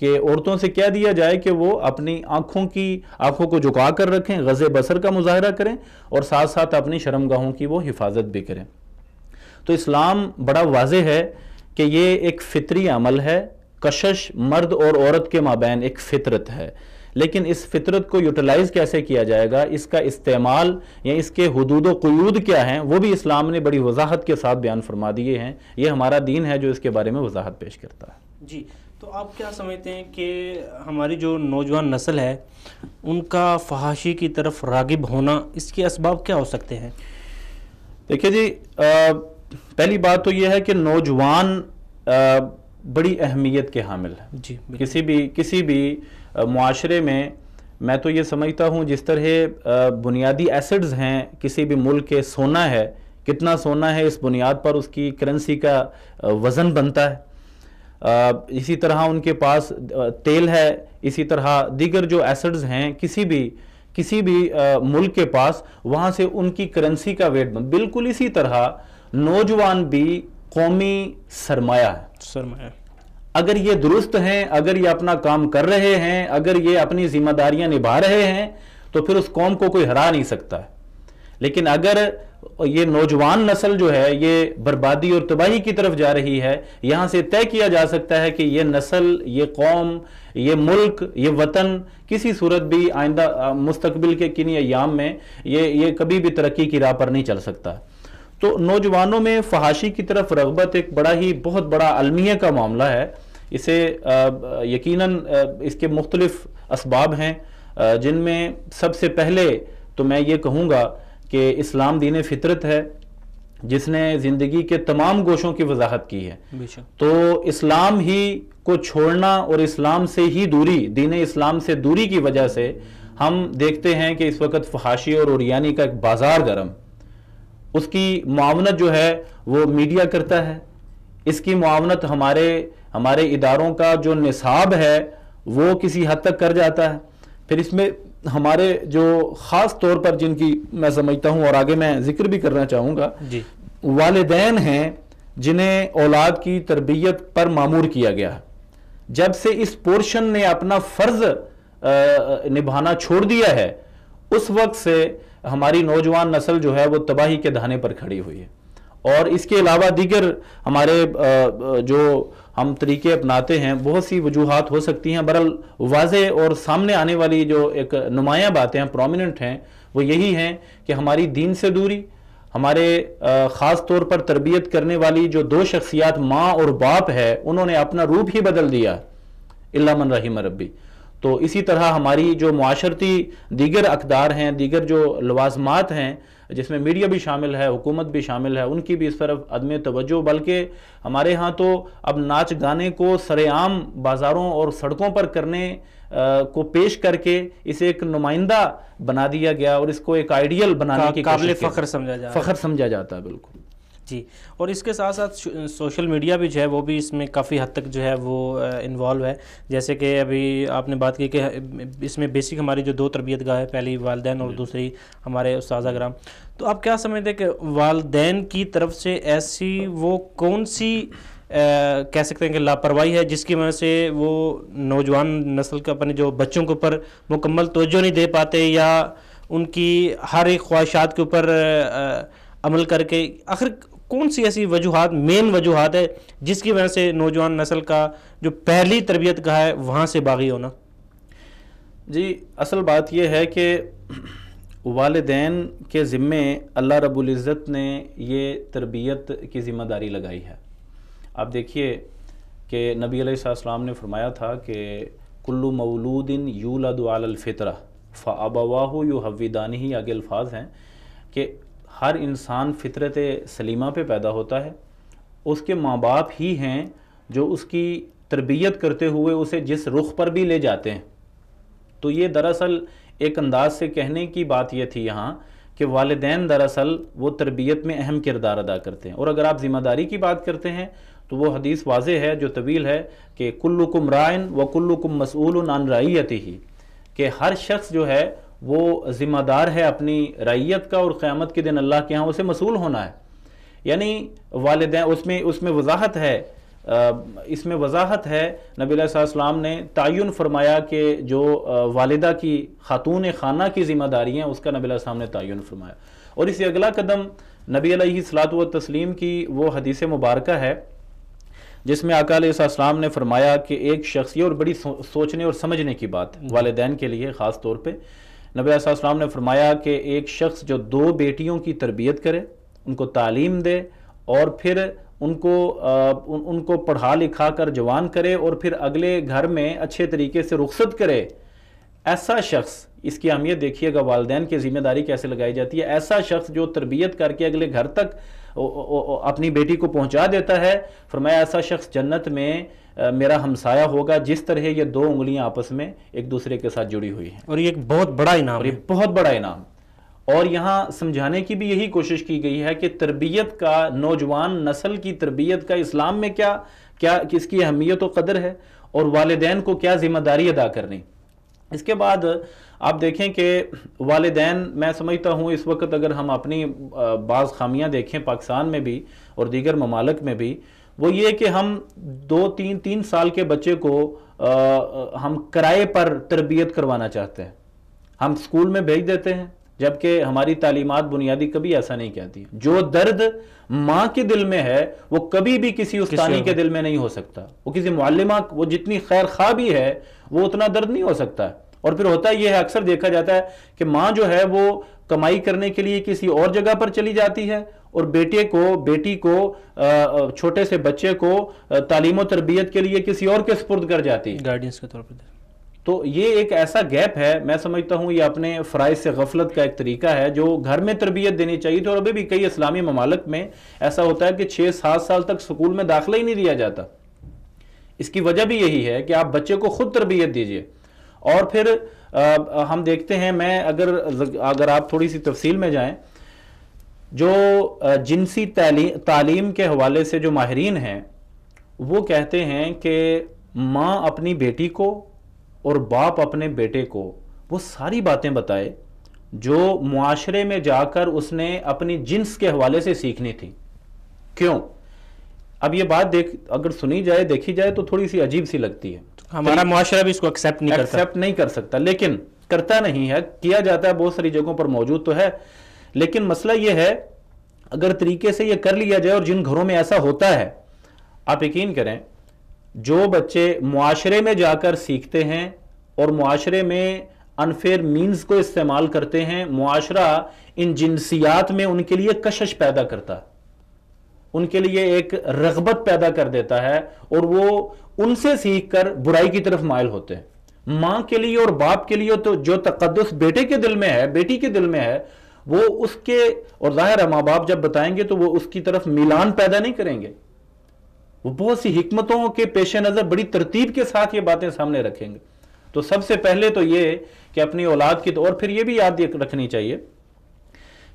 کہ عورتوں سے کہہ دیا جائے کہ وہ اپنی آنکھوں کو جھکا کر رکھیں، غض بصر کا مظاہرہ کریں، اور ساتھ ساتھ اپنی شرمگاہوں کی وہ حفاظت بھی کریں۔ تو اسلام بڑا واضح ہے کہ یہ ایک فطری عمل ہے، کشش مرد اور عورت کے مابین ایک فطرت ہے، لیکن اس فطرت کو یوٹیلائز کیسے کیا جائے گا، اس کا استعمال یا اس کے حدود و قیود کیا ہیں، وہ بھی اسلام نے بڑی وضاحت کے ساتھ بیان فرما دیے ہیں۔ یہ ہمارا دین ہے جو اس کے بارے میں وضاحت پیش کرتا ہے۔ جی، تو آپ کیا سمجھتے ہیں کہ ہماری جو نوجوان نسل ہے ان کا فحاشی کی طرف راغب ہونا، اس کے اسباب کیا ہو سکتے ہیں؟ دیکھیے جی، پہلی بات تو یہ ہے کہ نوجوان بڑی اہمیت کے حامل ہے۔ جی، کسی بھی معاشرے میں تو یہ سمجھتا ہوں جس طرح بنیادی ایسڈز ہیں کسی بھی ملک کے، سونا ہے، کتنا سونا ہے اس بنیاد پر اس کی کرنسی کا وزن بنتا ہے، اسی طرح ان کے پاس تیل ہے، اسی طرح دیگر جو ایسڈز ہیں کسی بھی ملک کے پاس، وہاں سے ان کی کرنسی کا ویٹ بالکل اسی طرح نوجوان بھی قومی سرمایہ ہے۔ اگر یہ درست ہیں، اگر یہ اپنا کام کر رہے ہیں، اگر یہ اپنی ذمہ داریاں نبھا رہے ہیں، تو پھر اس قوم کو کوئی ہرا نہیں سکتا ہے۔ لیکن اگر یہ نوجوان نسل جو ہے یہ بربادی اور تباہی کی طرف جا رہی ہے، یہاں سے طے کیا جا سکتا ہے کہ یہ نسل، یہ قوم، یہ ملک، یہ وطن کسی صورت بھی آئندہ مستقبل کے کنی ایام میں یہ کبھی بھی ترقی کی راہ پر نہیں چل سکتا۔ تو نوجوانوں میں فحاشی کی طرف رغبت ایک بہت بڑا المیہ کا معاملہ ہے۔ اسے یقیناً اس کے مختلف اسباب ہیں، جن میں سب سے پہلے تو میں یہ کہوں گا کہ اسلام دین فطرت ہے جس نے زندگی کے تمام گوشوں کی وضاحت کی ہے۔ تو اسلام ہی کو چھوڑنا اور اسلام سے ہی دوری، دین اسلام سے دوری کی وجہ سے ہم دیکھتے ہیں کہ اس وقت فحاشی اور عریانی کا ایک بازار گرم، اس کی معاونت جو ہے وہ میڈیا کرتا ہے، اس کی معاونت ہمارے اداروں کا جو نصاب ہے وہ کسی حد تک کر جاتا ہے۔ پھر اس میں ہمارے جو خاص طور پر جن کی میں سمجھتا ہوں اور آگے میں ذکر بھی کرنا چاہوں گا، والدین ہیں جنہیں اولاد کی تربیت پر مامور کیا گیا ہے۔ جب سے اس پورشن نے اپنا فرض نبھانا چھوڑ دیا ہے، اس وقت سے ہماری نوجوان نسل جو ہے وہ تباہی کے دہانے پر کھڑی ہوئی ہے۔ اور اس کے علاوہ دیگر ہمارے جو ہم طریقے اپناتے ہیں، بہت سی وجوہات ہو سکتی ہیں۔ برحال واضح اور سامنے آنے والی جو ایک نمایاں باتیں ہیں، پرومیننٹ ہیں، وہ یہی ہیں کہ ہماری دین سے دوری، ہمارے خاص طور پر تربیت کرنے والی جو دو شخصیات ماں اور باپ ہے، انہوں نے اپنا روپ ہی بدل دیا، الا من رحم ربی۔ تو اسی طرح ہماری جو معاشرتی دیگر اقدار ہیں، دیگر جو لوازمات ہیں جس میں میڈیا بھی شامل ہے، حکومت بھی شامل ہے، ان کی بھی اس طرف عدم توجہ، بلکہ ہمارے ہاں تو اب ناچ گانے کو سرے عام بازاروں اور سڑکوں پر کرنے کو پیش کر کے اسے ایک نمائندہ بنا دیا گیا اور اس کو ایک آئیڈیل بنانے کی قابل فخر سمجھا جاتا ہے۔ بالکل جی، اور اس کے ساتھ ساتھ سوشل میڈیا بھی جو ہے وہ بھی اس میں کافی حد تک جو ہے وہ انوالو ہے۔ جیسے کہ ابھی آپ نے بات کی کہ اس میں بیسک ہماری جو دو تربیت گاہ ہے، پہلی والدین اور دوسری ہمارے اساتذہ کرام، تو آپ کیا سمجھتے ہیں کہ والدین کی طرف سے ایسی وہ کون سی کہہ سکتے ہیں کہ لاپرواہی ہے جس کی وجہ سے وہ نوجوان نسل کا اپنے جو بچوں کے اوپر مکمل توجہ نہیں دے پاتے، یا ان کی ہر ایک خواہشات کے اوپر عمل کر کے، آخر کون سی ایسی وجوہات، مین وجوہات ہے جس کی وجہ سے نوجوان نسل کا جو پہلی تربیت کا ہے وہاں سے باغی ہونا؟ جی، اصل بات یہ ہے کہ والدین کے ذمے اللہ رب العزت نے یہ تربیت کی ذمہ داری لگائی ہے۔ آپ دیکھیے کہ نبی علیہ السلام نے فرمایا تھا کہ کل مولود یولد علی الفطرہ فابواہ یحودانہ، آگے الفاظ ہیں کہ ہر انسان فطرت سلیمہ پہ پیدا ہوتا ہے، اس کے ماں باپ ہی ہیں جو اس کی تربیت کرتے ہوئے اسے جس رخ پر بھی لے جاتے ہیں۔ تو یہ دراصل ایک انداز سے کہنے کی بات یہ تھی یہاں کہ والدین دراصل وہ تربیت میں اہم کردار ادا کرتے ہیں۔ اور اگر آپ ذمہ داری کی بات کرتے ہیں تو وہ حدیث واضح ہے جو طویل ہے کہ کلکم رائن و کلکم مسئول عن رعیتہ، کہ ہر شخص جو ہے وہ ذمہ دار ہے اپنی رعیت کا، اور قیامت کے دن اللہ کے ہاں اسے مسئول ہونا ہے۔ یعنی والدین، اس میں وضاحت ہے اس میں وضاحت ہے، نبی علیہ السلام نے تعین فرمایا کہ جو والدہ کی خاتون خانہ کی ذمہ داری ہیں اس کا نبی علیہ السلام نے تعین فرمایا. اور اس سے اگلا قدم نبی علیہ الصلوۃ والتسلیم کی وہ حدیث مبارکہ ہے جس میں آقا علیہ السلام نے فرمایا کہ ایک شخص، یہ اور بڑی سوچنے اور سمجھنے کی بات والدین کے لیے خاص طور پہ، نبی علیہ السلام نے فرمایا کہ ایک شخص جو 2 بیٹیوں کی تربیت کرے، ان کو تعلیم دے اور پھر ان کو پڑھا لکھا کر جوان کرے اور پھر اگلے گھر میں اچھے طریقے سے رخصت کرے، ایسا شخص، اس کی اہمیت دیکھیے گا والدین کی ذمہ داری کیسے لگائی جاتی ہے. ایسا شخص جو تربیت کر کے اگلے گھر تک اپنی بیٹی کو پہنچا دیتا ہے، فرمایا ایسا شخص جنت میں میرا ہمسایہ ہوگا جس طرح یہ 2 انگلیاں آپس میں ایک دوسرے کے ساتھ جڑی ہوئی ہیں. اور یہ ایک بہت بڑا انعام اور یہ بہت بڑا انعام. اور یہاں سمجھانے کی بھی یہی کوشش کی گئی ہے کہ تربیت کا، نوجوان نسل کی تربیت کا اسلام میں کیا کس کی اہمیت و قدر ہے اور والدین کو کیا ذمہ داری ادا کرنی. اس کے بعد آپ دیکھیں کہ والدین، میں سمجھتا ہوں اس وقت اگر ہم اپنی بعض خامیاں دیکھیں پاکستان میں بھی اور دیگر ممالک میں بھی، وہ یہ کہ ہم 2-3 سال کے بچے کو ہم کرائے پر تربیت کروانا چاہتے ہیں. ہم اسکول میں بھیج دیتے ہیں جبکہ ہماری تعلیمات بنیادی کبھی ایسا نہیں کہتی. جو درد ماں کے دل میں ہے وہ کبھی بھی کسی استانی کے دل میں نہیں ہو سکتا. وہ کسی معلمہ، وہ جتنی خیر خواہ بھی ہے وہ اتنا درد نہیں ہو سکتا. اور پھر ہوتا یہ ہے، اکثر دیکھا جاتا ہے کہ ماں جو ہے وہ کمائی کرنے کے لیے کسی اور جگہ پر چلی جاتی ہے اور بیٹی کو چھوٹے سے بچے کو تعلیم و تربیت کے لیے کسی اور کے سپرد کر جاتی ہے، گائیڈنس کے طور پر. تو یہ ایک ایسا گیپ ہے، میں سمجھتا ہوں یہ اپنے فرائض سے غفلت کا ایک طریقہ ہے جو گھر میں تربیت دینی چاہیے تھی. اور ابھی بھی کئی اسلامی ممالک میں ایسا ہوتا ہے کہ 6-7 سال تک سکول میں داخلہ ہی نہیں دیا جاتا. اس کی وجہ بھی یہی ہے کہ آپ بچے کو خود تربیت دیجئے. اور پھر ہم دیکھتے ہیں، اگر آپ تھوڑی سی تفصیل میں جائیں، جو جنسی تعلیم کے حوالے سے جو ماہرین ہیں وہ کہتے ہیں کہ ماں اپنی بیٹی کو اور باپ اپنے بیٹے کو وہ ساری باتیں بتائے جو معاشرے میں جا کر اس نے اپنی جنس کے حوالے سے سیکھنی تھی. کیوں؟ اب یہ بات اگر سنی جائے، دیکھی جائے تو تھوڑی سی عجیب سی لگتی ہے. ہمارا معاشرہ بھی اس کو ایکسیپٹ نہیں کر سکتا، لیکن کرتا نہیں ہے، کیا جاتا ہے، بہت ساری جگہوں پر موجود تو ہے. لیکن مسئلہ یہ ہے اگر طریقے سے یہ کر لیا جائے، اور جن گھروں میں ایسا ہوتا ہے، آپ یقین کریں جو بچے معاشرے میں جا کر سیکھتے ہیں اور معاشرے میں انفیئر مینز کو استعمال کرتے ہیں، معاشرہ ان جنسیات میں ان کے لیے کشش پیدا کرتا ہے، ان کے لیے ایک رغبت پیدا کر دیتا ہے اور وہ ان سے سیکھ کر برائی کی طرف مائل ہوتے ہیں. ماں کے لیے اور باپ کے لیے تو جو تقدس بیٹے کے دل میں ہے، بیٹی کے دل میں ہے، وہ اس کے، اور ظاہر ہے ماں باپ جب بتائیں گے تو وہ اس کی طرف میلان پیدا نہیں کریں گے، وہ بہت سی حکمتوں کے پیش نظر بڑی ترتیب کے ساتھ یہ باتیں سامنے رکھیں گے. تو سب سے پہلے تو یہ کہ اپنی اولاد کی، اور پھر یہ بھی یاد رکھنی چاہیے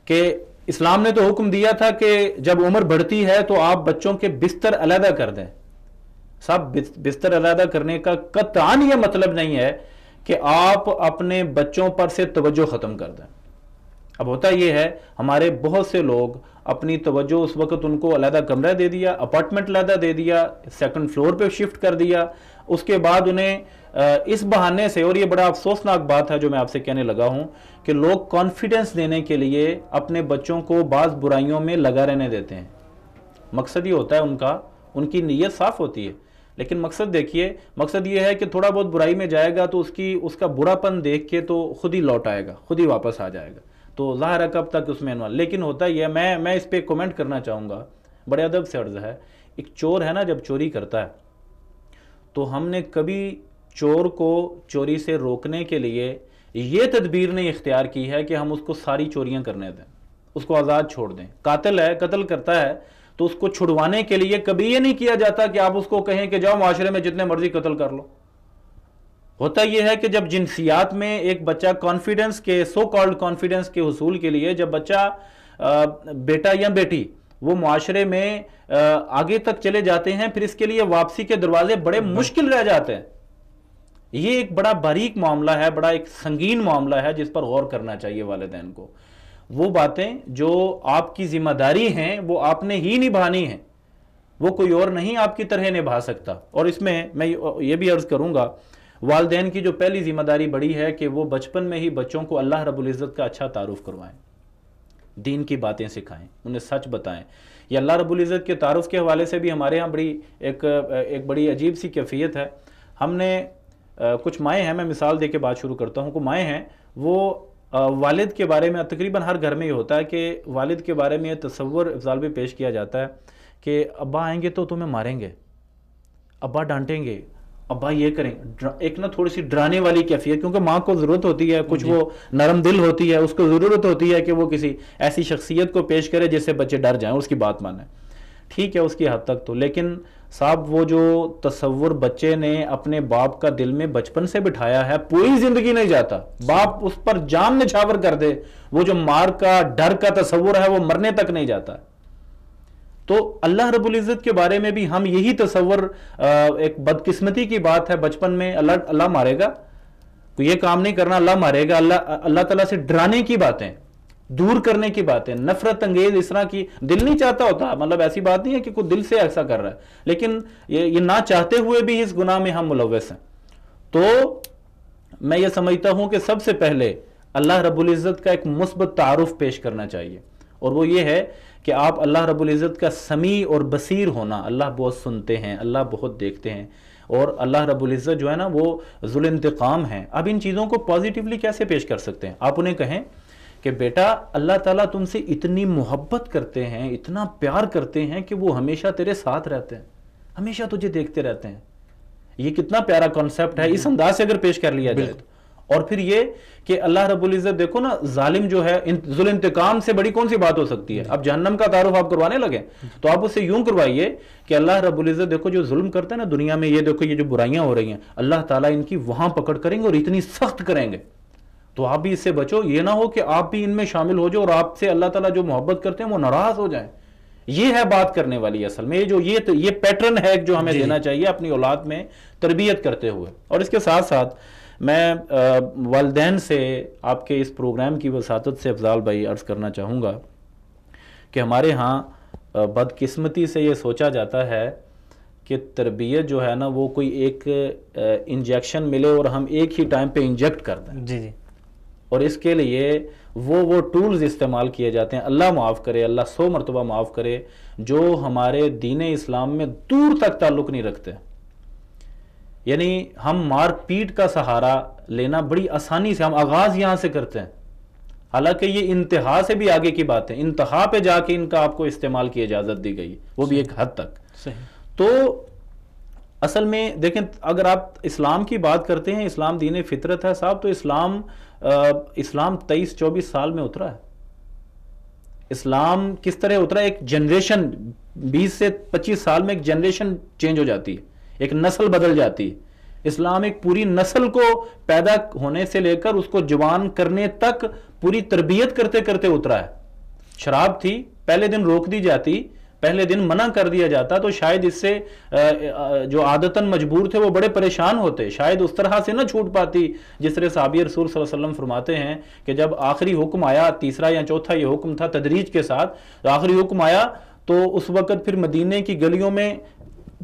کہ اسلام نے تو حکم دیا تھا کہ جب عمر بڑھتی ہے تو آپ بچوں کے بستر علیحدہ کر دیں. سب بستر علیحدہ کرنے کا قطعاً یہ مطلب نہیں ہے کہ آپ اپنے بچوں پر سے توجہ ختم کر دیں. اب ہوتا یہ ہے، ہمارے بہت سے لوگ اپنی توجہ اس وقت ان کو علیحدہ کمرہ دے دیا، اپارٹمنٹ علیحدہ دے دیا، 2nd فلور پہ شفٹ کر دیا، اس کے بعد انہیں اس بہانے سے، اور یہ بڑا افسوسناک بات ہے جو میں آپ سے کہنے لگا ہوں، کہ لوگ کانفیڈنس دینے کے لیے اپنے بچوں کو بعض برائیوں میں لگا رہنے دیتے ہیں. مقصد یہ ہوتا ہے ان کی نیت صاف ہوتی ہے، لیکن مقصد دیکھیے، مقصد یہ ہے کہ تھوڑا بہت برائی میں جائے گا تو اس کا برا پن دیکھ کے تو خود ہی لوٹ آئے گا، خود ہی واپس آ جائے گا. تو ظاہر ہے کب تک اس میں انوالو. لیکن ہوتا یہ ہے، میں اس پہ کومنٹ کرنا چاہوں گا، بڑے ادب سے عرض ہے، ایک چور ہے نا جب چوری کرتا ہے تو ہم نے کبھی چور کو چوری سے روکنے کے لیے یہ تدبیر نہیں اختیار کی ہے کہ ہم اس کو ساری چوریاں کرنے دیں، اس کو آزاد چھوڑ دیں. قاتل ہے، قتل کرتا ہے، تو اس کو چھڑوانے کے لیے کبھی یہ نہیں کیا جاتا کہ آپ اس کو کہیں کہ جاؤ معاشرے میں جتنے مرضی قتل کر لو. ہوتا یہ ہے کہ جب جنسیات میں ایک بچہ کانفیڈنس کے، سو کالڈ کانفیڈنس کے حصول کے لیے، جب بچہ بیٹا یا بیٹی وہ معاشرے میں آگے تک چلے جاتے ہیں، پھر اس کے لیے واپسی کے دروازے بڑے مشکل رہ جاتے ہیں. یہ ایک بڑا باریک معاملہ ہے، بڑا ایک سنگین معاملہ ہے جس پر غور کرنا چاہیے والدین کو. وہ باتیں جو آپ کی ذمہ داری ہیں وہ آپ نے ہی نبھانی ہیں. وہ کوئی اور نہیں آپ کی طرح نبھا سکتا. اور اس میں میں یہ بھی عرض کروں گا والدین کی جو پہلی ذمہ داری بڑی ہے کہ وہ بچپن میں ہی بچوں کو اللہ رب العزت کا اچھا تعارف کروائیں, دین کی باتیں سکھائیں, انہیں سچ بتائیں. یہ اللہ رب العزت کے تعارف کے حوالے سے بھی ہمارے ہاں ایک بڑی عجیب سی کیفیت ہے. ہم نے کچھ مائیں ہیں, میں مثال دے کے بات شروع کرتا ہوں, کوئی مائیں ہیں وہ والد کے بارے میں تقریباً ہر گھر میں یہ ہوتا ہے کہ والد کے بارے میں یہ تصور افضال بھی پیش کیا جاتا ہے کہ ابا آئیں گے تو تمہیں ماریں گے, ابا ڈانٹیں گے, ابا یہ کریں. ایک نا تھوڑی سی ڈرانے والی کیفیت, کیونکہ ماں کو ضرورت ہوتی ہے, کچھ وہ نرم دل ہوتی ہے, اس کو ضرورت ہوتی ہے کہ وہ کسی ایسی شخصیت کو پیش کرے جس سے بچے ڈر جائیں, اس کی بات مانیں. ٹھیک ہے اس کی حد تک تو, لیکن صاحب وہ جو تصور بچے نے اپنے باپ کا دل میں بچپن سے بٹھایا ہے پوری زندگی نہیں جاتا. باپ اس پر جان نچھاور کر دے, وہ جو مار کا ڈر کا تصور ہے وہ مرنے تک نہیں جاتا. تو اللہ رب العزت کے بارے میں بھی ہم یہی تصور, ایک بدقسمتی کی بات ہے بچپن میں اللہ مارے گا, کوئی یہ کام نہیں کرنا اللہ مارے گا, اللہ تعالیٰ سے ڈرانے کی باتیں, دور کرنے کی باتیں, نفرت انگیز اس طرح کی. دل نہیں چاہتا ہوتا, مطلب ایسی بات نہیں ہے کہ کوئی دل سے ایسا کر رہا ہے, لیکن یہ نہ چاہتے ہوئے بھی اس گناہ میں ہم ملوث ہیں. تو میں یہ سمجھتا ہوں کہ سب سے پہلے اللہ رب العزت کا ایک مثبت تعارف پیش کرنا چاہیے, اور وہ یہ ہے کہ آپ اللہ رب العزت کا سمیع اور بصیر ہونا. اللہ بہت سنتے ہیں, اللہ بہت دیکھتے ہیں, اور اللہ رب العزت جو ہے نا وہ ذو الانتقام ہے. اب ان چیزوں کو پازیٹیولی کیسے پیش کر سکتے ہیں؟ آپ انہیں کہیں کہ بیٹا اللہ تعالیٰ تم سے اتنی محبت کرتے ہیں, اتنا پیار کرتے ہیں کہ وہ ہمیشہ تیرے ساتھ رہتے ہیں, ہمیشہ تجھے دیکھتے رہتے ہیں. یہ کتنا پیارا کانسیپٹ ہے, اس انداز سے اگر پیش کر لیا جائے تو. اور پھر یہ کہ اللہ رب العزت دیکھو نا, ظالم جو ہے, ذل انتقام سے بڑی کون سی بات ہو سکتی ہے؟ اب جہنم کا تعارف آپ کروانے لگے تو آپ اس سے یوں کروائیے کہ اللہ رب العزت دیکھو جو ظلم کرتا ہے نا دنیا میں, یہ دیکھو یہ جو برائیاں ہو رہی ہیں, اللہ تعالیٰ ان کی وہاں پکڑ کریں گے اور اتنی سخت کریں گے. تو آپ بھی اس سے بچو, یہ نہ ہو کہ آپ بھی ان میں شامل ہو جاؤ اور آپ سے اللہ تعالیٰ جو محبت کرتے ہیں وہ ناراض ہو جائیں. یہ ہے بات کرنے والی اصل میں, یہ پیٹرن ہے جو ہمیں دینا چاہیے اپنی اولاد میں تربیت کرتے ہوئے. اور اس کے ساتھ ساتھ میں والدین سے آپ کے اس پروگرام کی وساطت سے افضال بھائی عرض کرنا چاہوں گا کہ ہمارے ہاں بدقسمتی سے یہ سوچا جاتا ہے کہ تربیت جو ہے نا وہ کوئی ایک انجیکشن ملے اور ہم ایک ہی ٹائم پہ انجیکٹ کر دیں. جی جی. اور اس کے لیے وہ ٹولز استعمال کیے جاتے ہیں, اللہ معاف کرے, اللہ 100 مرتبہ معاف کرے, جو ہمارے دین اسلام میں دور تک تعلق نہیں رکھتے. یعنی ہم مار پیٹ کا سہارا لینا بڑی آسانی سے, ہم آغاز یہاں سے کرتے ہیں, حالانکہ یہ انتہا سے بھی آگے کی بات ہے. انتہا پہ جا کے ان کا آپ کو استعمال کی اجازت دی گئی, وہ بھی ایک حد تک. تو اصل میں دیکھیں, اگر آپ اسلام کی بات کرتے ہیں, اسلام دین فطرت ہے صاحب, تو اسلام 23-24 سال میں اترا ہے. اسلام کس طرح اترا؟ ایک جنریشن 20 سے 25 سال میں ایک جنریشن چینج ہو جاتی ہے, ایک نسل بدل جاتی ہے. اسلام ایک پوری نسل کو پیدا ہونے سے لے کر اس کو جوان کرنے تک پوری تربیت کرتے کرتے اترا ہے. شراب تھی, پہلے دن روک دی جاتی, پہلے دن منع کر دیا جاتا, تو شاید اس سے جو عادتاً مجبور تھے وہ بڑے پریشان ہوتے, شاید اس طرح سے نہ چھوٹ پاتی جس طرح صحابی رسول صلی اللہ علیہ وسلم فرماتے ہیں کہ جب آخری حکم آیا, تیسرا یا چوتھا یہ حکم تھا تدریج کے ساتھ, تو آخری حکم آیا تو اس وقت پھر مدینے کی گلیوں میں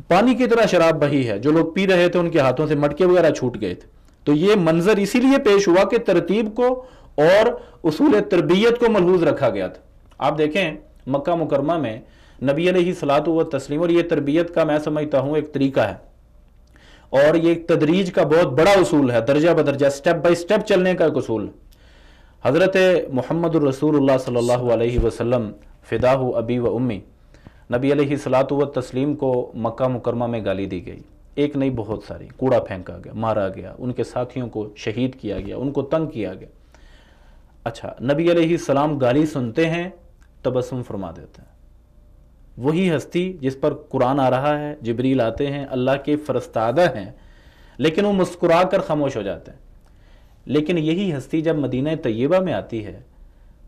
پانی کی طرح شراب بہی ہے, جو لوگ پی رہے تھے ان کے ہاتھوں سے مٹکے وغیرہ چھوٹ گئے تھے. تو یہ منظر اسی لیے پیش ہوا کہ ترتیب کو اور اصول تربیت کو ملحوظ رکھا گیا تھا. آپ دیکھیں مکہ مکرمہ میں نبی علیہ الصلوۃ والتسلیم, اور یہ تربیت کا میں سمجھتا ہوں ایک طریقہ ہے, اور یہ ایک تدریج کا بہت بڑا اصول ہے, درجہ بدرجہ سٹیپ بائی سٹیپ چلنے کا ایک اصول. حضرت محمد الرسول اللہ صلی اللہ علیہ وسلم فداہ ابی و امی, نبی علیہ الصلوۃ والتسلیم کو مکہ مکرمہ میں گالی دی گئی, ایک نہیں بہت ساری, کوڑا پھینکا گیا, مارا گیا, ان کے ساتھیوں کو شہید کیا گیا, ان کو تنگ کیا گیا. اچھا, نبی علیہ السلام گالی سنتے ہیں, تبسم فرما دیتے ہیں. وہی ہستی جس پر قرآن آ رہا ہے, جبریل آتے ہیں, اللہ کے فرستادہ ہیں, لیکن وہ مسکرا کر خاموش ہو جاتے ہیں. لیکن یہی ہستی جب مدینہ طیبہ میں آتی ہے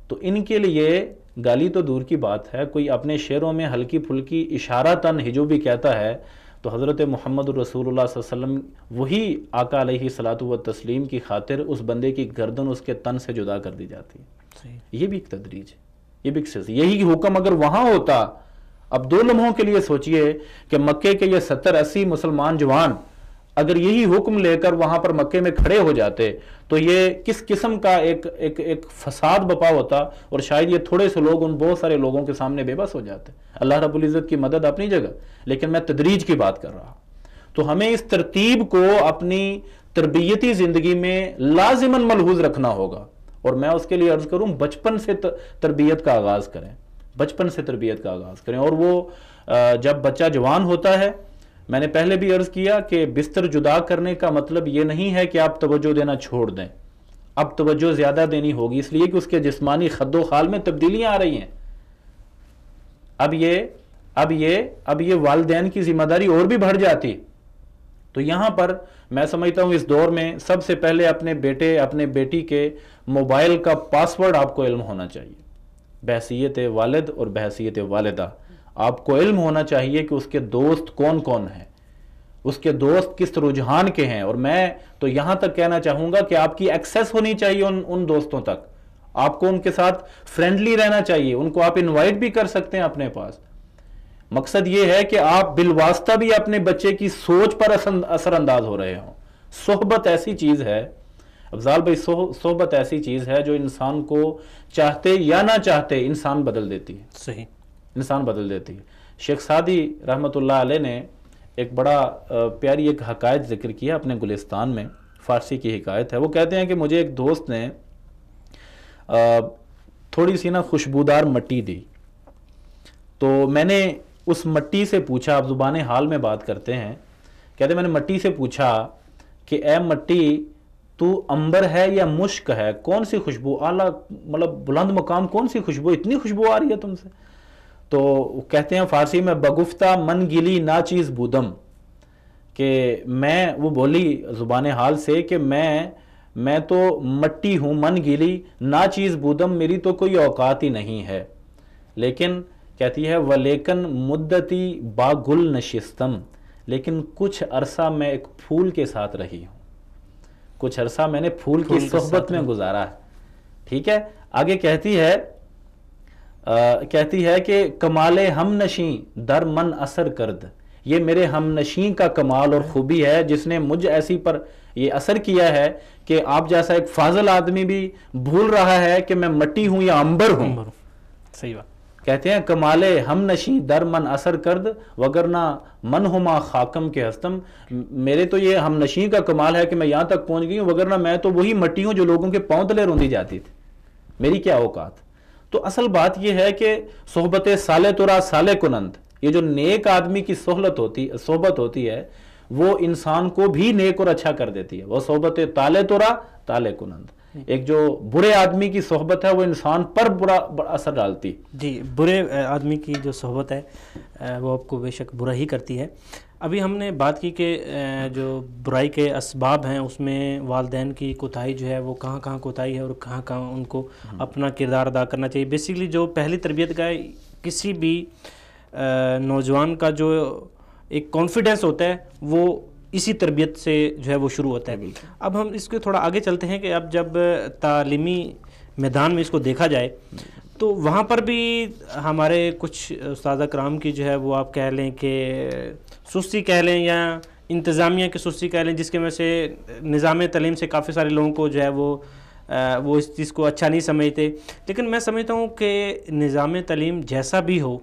تو ان کے لیے گالی تو دور کی بات ہے, کوئی اپنے شعروں میں ہلکی پھلکی اشارتاً ہجو بھی کہتا ہے تو حضرت محمد الرسول اللہ صلی اللہ علیہ وسلم وہی آقا علیہ الصلوۃ والتسلیم کی خاطر اس بندے کی گردن اس کے تن سے جدا کر دی جاتی ہے. یہ بھی ایک تدریج ہے, یہ بھی ایک سلسلہ. یہی حکم اگر وہاں ہوتا, اب 2 لمحوں کے لیے سوچئے کہ مکے کے یہ 70-80 مسلمان جوان اگر یہی حکم لے کر وہاں پر مکے میں کھڑے ہو جاتے تو یہ کس قسم کا ایک فساد بپا ہوتا، اور شاید یہ تھوڑے سے لوگ ان بہت سارے لوگوں کے سامنے بے بس ہو جاتے۔ اللہ رب العزت کی مدد اپنی جگہ، لیکن میں تدریج کی بات کر رہا۔ تو ہمیں اس ترتیب کو اپنی تربیتی زندگی میں لازماً ملحوظ رکھنا ہوگا، اور میں اس کے لیے عرض کروں بچپن سے تربیت کا آغاز کریں، بچپن سے تربیت کا آغاز کریں۔ اور وہ جب بچہ جوان ہوتا ہے، میں نے پہلے بھی عرض کیا کہ بستر جدا کرنے کا مطلب یہ نہیں ہے کہ آپ توجہ دینا چھوڑ دیں، اب توجہ زیادہ دینی ہوگی، اس لیے کہ اس کے جسمانی خد و خال میں تبدیلیاں آ رہی ہیں۔ اب یہ والدین کی ذمہ داری اور بھی بڑھ جاتی۔ تو یہاں پر میں سمجھتا ہوں اس دور میں سب سے پہلے اپنے بیٹے اپنے بیٹی کے موبائل کا پاسورڈ آپ کو علم ہونا چاہیے، بحیثیت والد اور بحیثیت والدہ آپ کو علم ہونا چاہیے کہ اس کے دوست کون کون ہیں، اس کے دوست کس رجحان کے ہیں، اور میں تو یہاں تک کہنا چاہوں گا کہ آپ کی ایکسیس ہونی چاہیے ان دوستوں تک، آپ کو ان کے ساتھ فرینڈلی رہنا چاہیے، ان کو آپ انوائٹ بھی کر سکتے ہیں اپنے پاس۔ مقصد یہ ہے کہ آپ بالواسطہ بھی اپنے بچے کی سوچ پر اثر انداز ہو رہے ہوں۔ صحبت ایسی چیز ہے افضال بھائی، صحبت ایسی چیز ہے جو انسان کو چاہتے یا نہ چاہتے انسان بدل دیتی ہے، صحیح، انسان بدل دیتی ہے۔ شیخ سعدی رحمۃ اللہ علیہ نے ایک بڑا پیاری ایک حکایت ذکر کیا اپنے گلستان میں، فارسی کی حکایت ہے۔ وہ کہتے ہیں کہ مجھے ایک دوست نے تھوڑی سی خوشبودار مٹی دی، تو میں نے اس مٹی سے پوچھا، آپ زبان حال میں بات کرتے ہیں، کہتے میں نے مٹی سے پوچھا کہ اے مٹی تو عنبر ہے یا مشک ہے، کون سی خوشبو اعلیٰ مطلب بلند مقام، کون سی خوشبو، اتنی خوشبو آ رہی ہے تم سے؟ تو کہتے ہیں فارسی میں بگفتہ من گلی ناچیز بودم، کہ وہ بولی زبان حال سے کہ میں تو مٹی ہوں، من گلی ناچیز بودم، میری تو کوئی اوقات ہی نہیں ہے، لیکن کہتی ہے ولیکن مدتی با گل نشستم، لیکن کچھ عرصہ میں ایک پھول کے ساتھ رہی ہوں، کچھ عرصہ میں نے پھول کی صحبت میں گزارا ہے۔ ٹھیک ہے، آگے کہتی ہے کہ کمال ہم نشیں در من اثر کرد، یہ میرے ہم نشیں کا کمال اور خوبی ہے جس نے مجھ ایسی پر یہ اثر کیا ہے کہ آپ جیسا ایک فاضل آدمی بھی بھول رہا ہے کہ میں مٹی ہوں یا عنبر ہوں۔ صحیح بات۔ کہتے ہیں کمال ہم نشیں در من اثر کرد وگرنہ من ہما خاکم کے ہستم، میرے تو یہ ہم نشیں کا کمال ہے کہ میں یہاں تک پہنچ گئی ہوں، وگرنہ میں تو وہی مٹی ہوں جو لوگوں کے پاؤں تلے روندی جاتی تھی، میری کیا اوقات۔ تو اصل بات یہ ہے کہ صحبت صالح ترا صالح کنند، یہ جو نیک آدمی کی صحبت ہوتی ہے وہ انسان کو بھی نیک اور اچھا کر دیتی ہے، وہ صحبت طالع ترا طالع کنند۔ ایک جو برے آدمی کی صحبت ہے وہ انسان پر برا اثر ڈالتی۔ جی، برے آدمی کی جو صحبت ہے وہ آپ کو بے شک برا ہی کرتی ہے۔ ابھی ہم نے بات کی کہ جو برائی کے اسباب ہیں اس میں والدین کی کوتاہی جو ہے وہ کہاں کہاں کوتاہی ہے اور کہاں کہاں ان کو اپنا کردار ادا کرنا چاہیے۔ بیسیکلی جو پہلی تربیت کا کسی بھی نوجوان کا جو ایک کانفیڈنس ہوتا ہے وہ اسی تربیت سے جو ہے وہ شروع ہوتا ہے۔ اب ہم اس کو تھوڑا آگے چلتے ہیں کہ اب جب تعلیمی میدان میں اس کو دیکھا جائے تو وہاں پر بھی ہمارے کچھ استاذہ کرام کی جو ہے وہ آپ کہہ لیں کہ سستی کہہ لیں یا انتظامیہ کی سستی کہہ لیں، جس کی وجہ سے نظام تعلیم سے کافی سارے لوگوں کو جو ہے وہ اس چیز کو اچھا نہیں سمجھتے۔ لیکن میں سمجھتا ہوں کہ نظام تعلیم جیسا بھی ہو،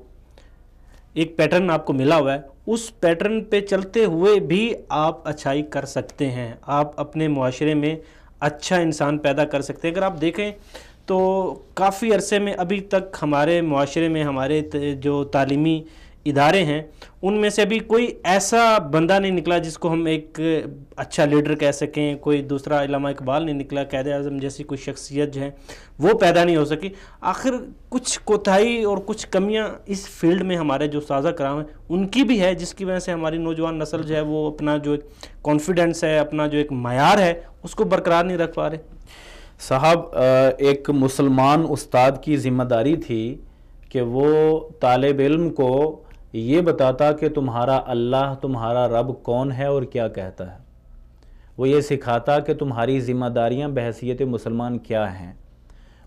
ایک پیٹرن آپ کو ملا ہوا ہے، اس پیٹرن پہ چلتے ہوئے بھی آپ اچھائی کر سکتے ہیں، آپ اپنے معاشرے میں اچھا انسان پیدا کر سکتے ہیں۔ اگر آپ دیکھیں تو کافی عرصے میں ابھی تک ہمارے معاشرے میں ہمارے جو تعلیمی ادارے ہیں ان میں سے ابھی کوئی ایسا بندہ نہیں نکلا جس کو ہم ایک اچھا لیڈر کہہ سکیں، کوئی دوسرا علامہ اقبال نہیں نکلا، قائد اعظم جیسی کوئی شخصیت جو ہے وہ پیدا نہیں ہو سکی۔ آخر کچھ کوتاہی اور کچھ کمیاں اس فیلڈ میں ہمارے جو استاذہ کرام ہیں ان کی بھی ہے، جس کی وجہ سے ہماری نوجوان نسل جو ہے وہ اپنا جو ایک کانفیڈنس ہے، اپنا جو ایک معیار ہے اس کو برقرار نہیں رکھ پا رہے۔ صاحب ایک مسلمان استاد کی ذمہ داری تھی کہ وہ طالب علم کو یہ بتاتا کہ تمہارا اللہ، تمہارا رب کون ہے اور کیا کہتا ہے، وہ یہ سکھاتا کہ تمہاری ذمہ داریاں بحیثیت مسلمان کیا ہیں۔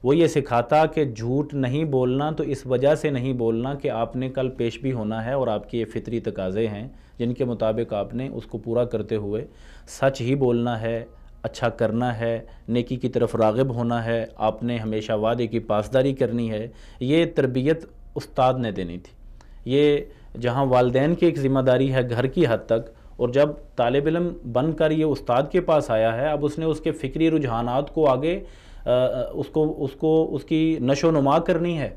وہ یہ سکھاتا کہ جھوٹ نہیں بولنا تو اس وجہ سے نہیں بولنا کہ آپ نے کل پیش بھی ہونا ہے اور آپ کی یہ فطری تقاضے ہیں جن کے مطابق آپ نے اس کو پورا کرتے ہوئے سچ ہی بولنا ہے، اچھا کرنا ہے، نیکی کی طرف راغب ہونا ہے، آپ نے ہمیشہ وعدے کی پاسداری کرنی ہے۔ یہ تربیت استاد نے دینی تھی۔ یہ جہاں والدین کی ایک ذمہ داری ہے گھر کی حد تک، اور جب طالب علم بن کر یہ استاد کے پاس آیا ہے، اب اس نے اس کے فکری رجحانات کو آگے اس کی نشو و نما کرنی ہے۔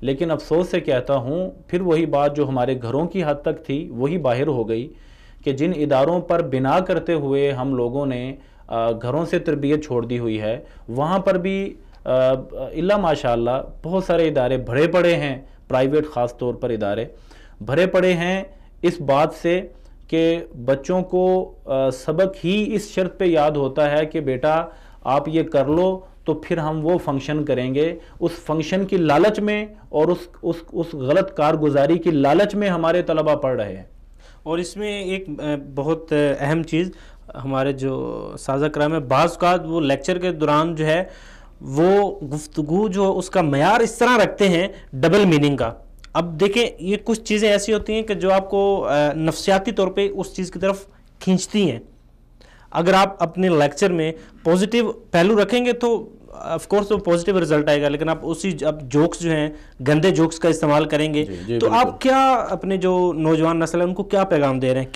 لیکن افسوس سے کہتا ہوں، پھر وہی بات جو ہمارے گھروں کی حد تک تھی وہی باہر ہو گئی کہ جن اداروں پر بنا کرتے ہوئے ہم لوگوں نے گھروں سے تربیت چھوڑ دی ہوئی ہے، وہاں پر بھی الا ماشاء اللہ بہت سارے ادارے بھرے پڑے ہیں، پرائیویٹ خاص طور پر ادارے بھرے پڑے ہیں اس بات سے کہ بچوں کو سبق ہی اس شرط پہ یاد ہوتا ہے کہ بیٹا آپ یہ کر لو تو پھر ہم وہ فنکشن کریں گے۔ اس فنکشن کی لالچ میں اور اس غلط کارگزاری کی لالچ میں ہمارے طلبہ پڑھ رہے ہیں۔ اور اس میں ایک بہت اہم چیز ہمارے جو سازہ کرام ہے، بعض اوقات وہ لیکچر کے دوران جو ہے وہ گفتگو جو اس کا معیار اس طرح رکھتے ہیں ڈبل میننگ کا۔ اب دیکھیں یہ کچھ چیزیں ایسی ہوتی ہیں کہ جو آپ کو نفسیاتی طور پہ اس چیز کی طرف کھینچتی ہیں۔ اگر آپ اپنے لیکچر میں پوزیٹیو پہلو رکھیں گے تو آف کورس وہ پوزیٹیو رزلٹ آئے گا، لیکن آپ اب جوکس جو ہیں گندے جوکس کا استعمال کریں گے تو آپ کیا اپنے جو نوجوان نسل ہے ان کو کیا پیغام دے رہے ہیں،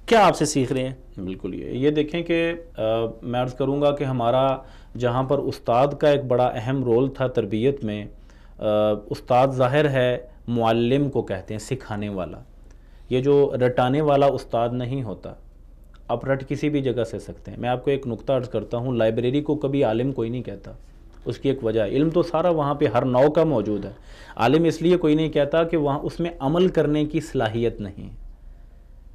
کیا آپ سے سیکھ رہے ہیں؟ بالکل یہ دیکھیں کہ میں عرض کروں گا کہ ہمارا جہاں پر استاد کا ایک بڑا اہم رول تھا تربیت میں، استاد ظاہر ہے معلم کو کہتے ہیں، سکھانے والا۔ یہ جو رٹانے والا استاد نہیں ہوتا، آپ رٹ کسی بھی جگہ سے سکتے ہیں۔ میں آپ کو ایک نقطہ عرض کرتا ہوں، لائبریری کو کبھی عالم کوئی نہیں کہتا، اس کی ایک وجہ ہے، علم تو سارا وہاں پہ ہر نوع کا موجود ہے، عالم اس لیے کوئی نہیں کہتا کہ وہاں اس میں عمل کرنے کی صلاحیت نہیں ہے۔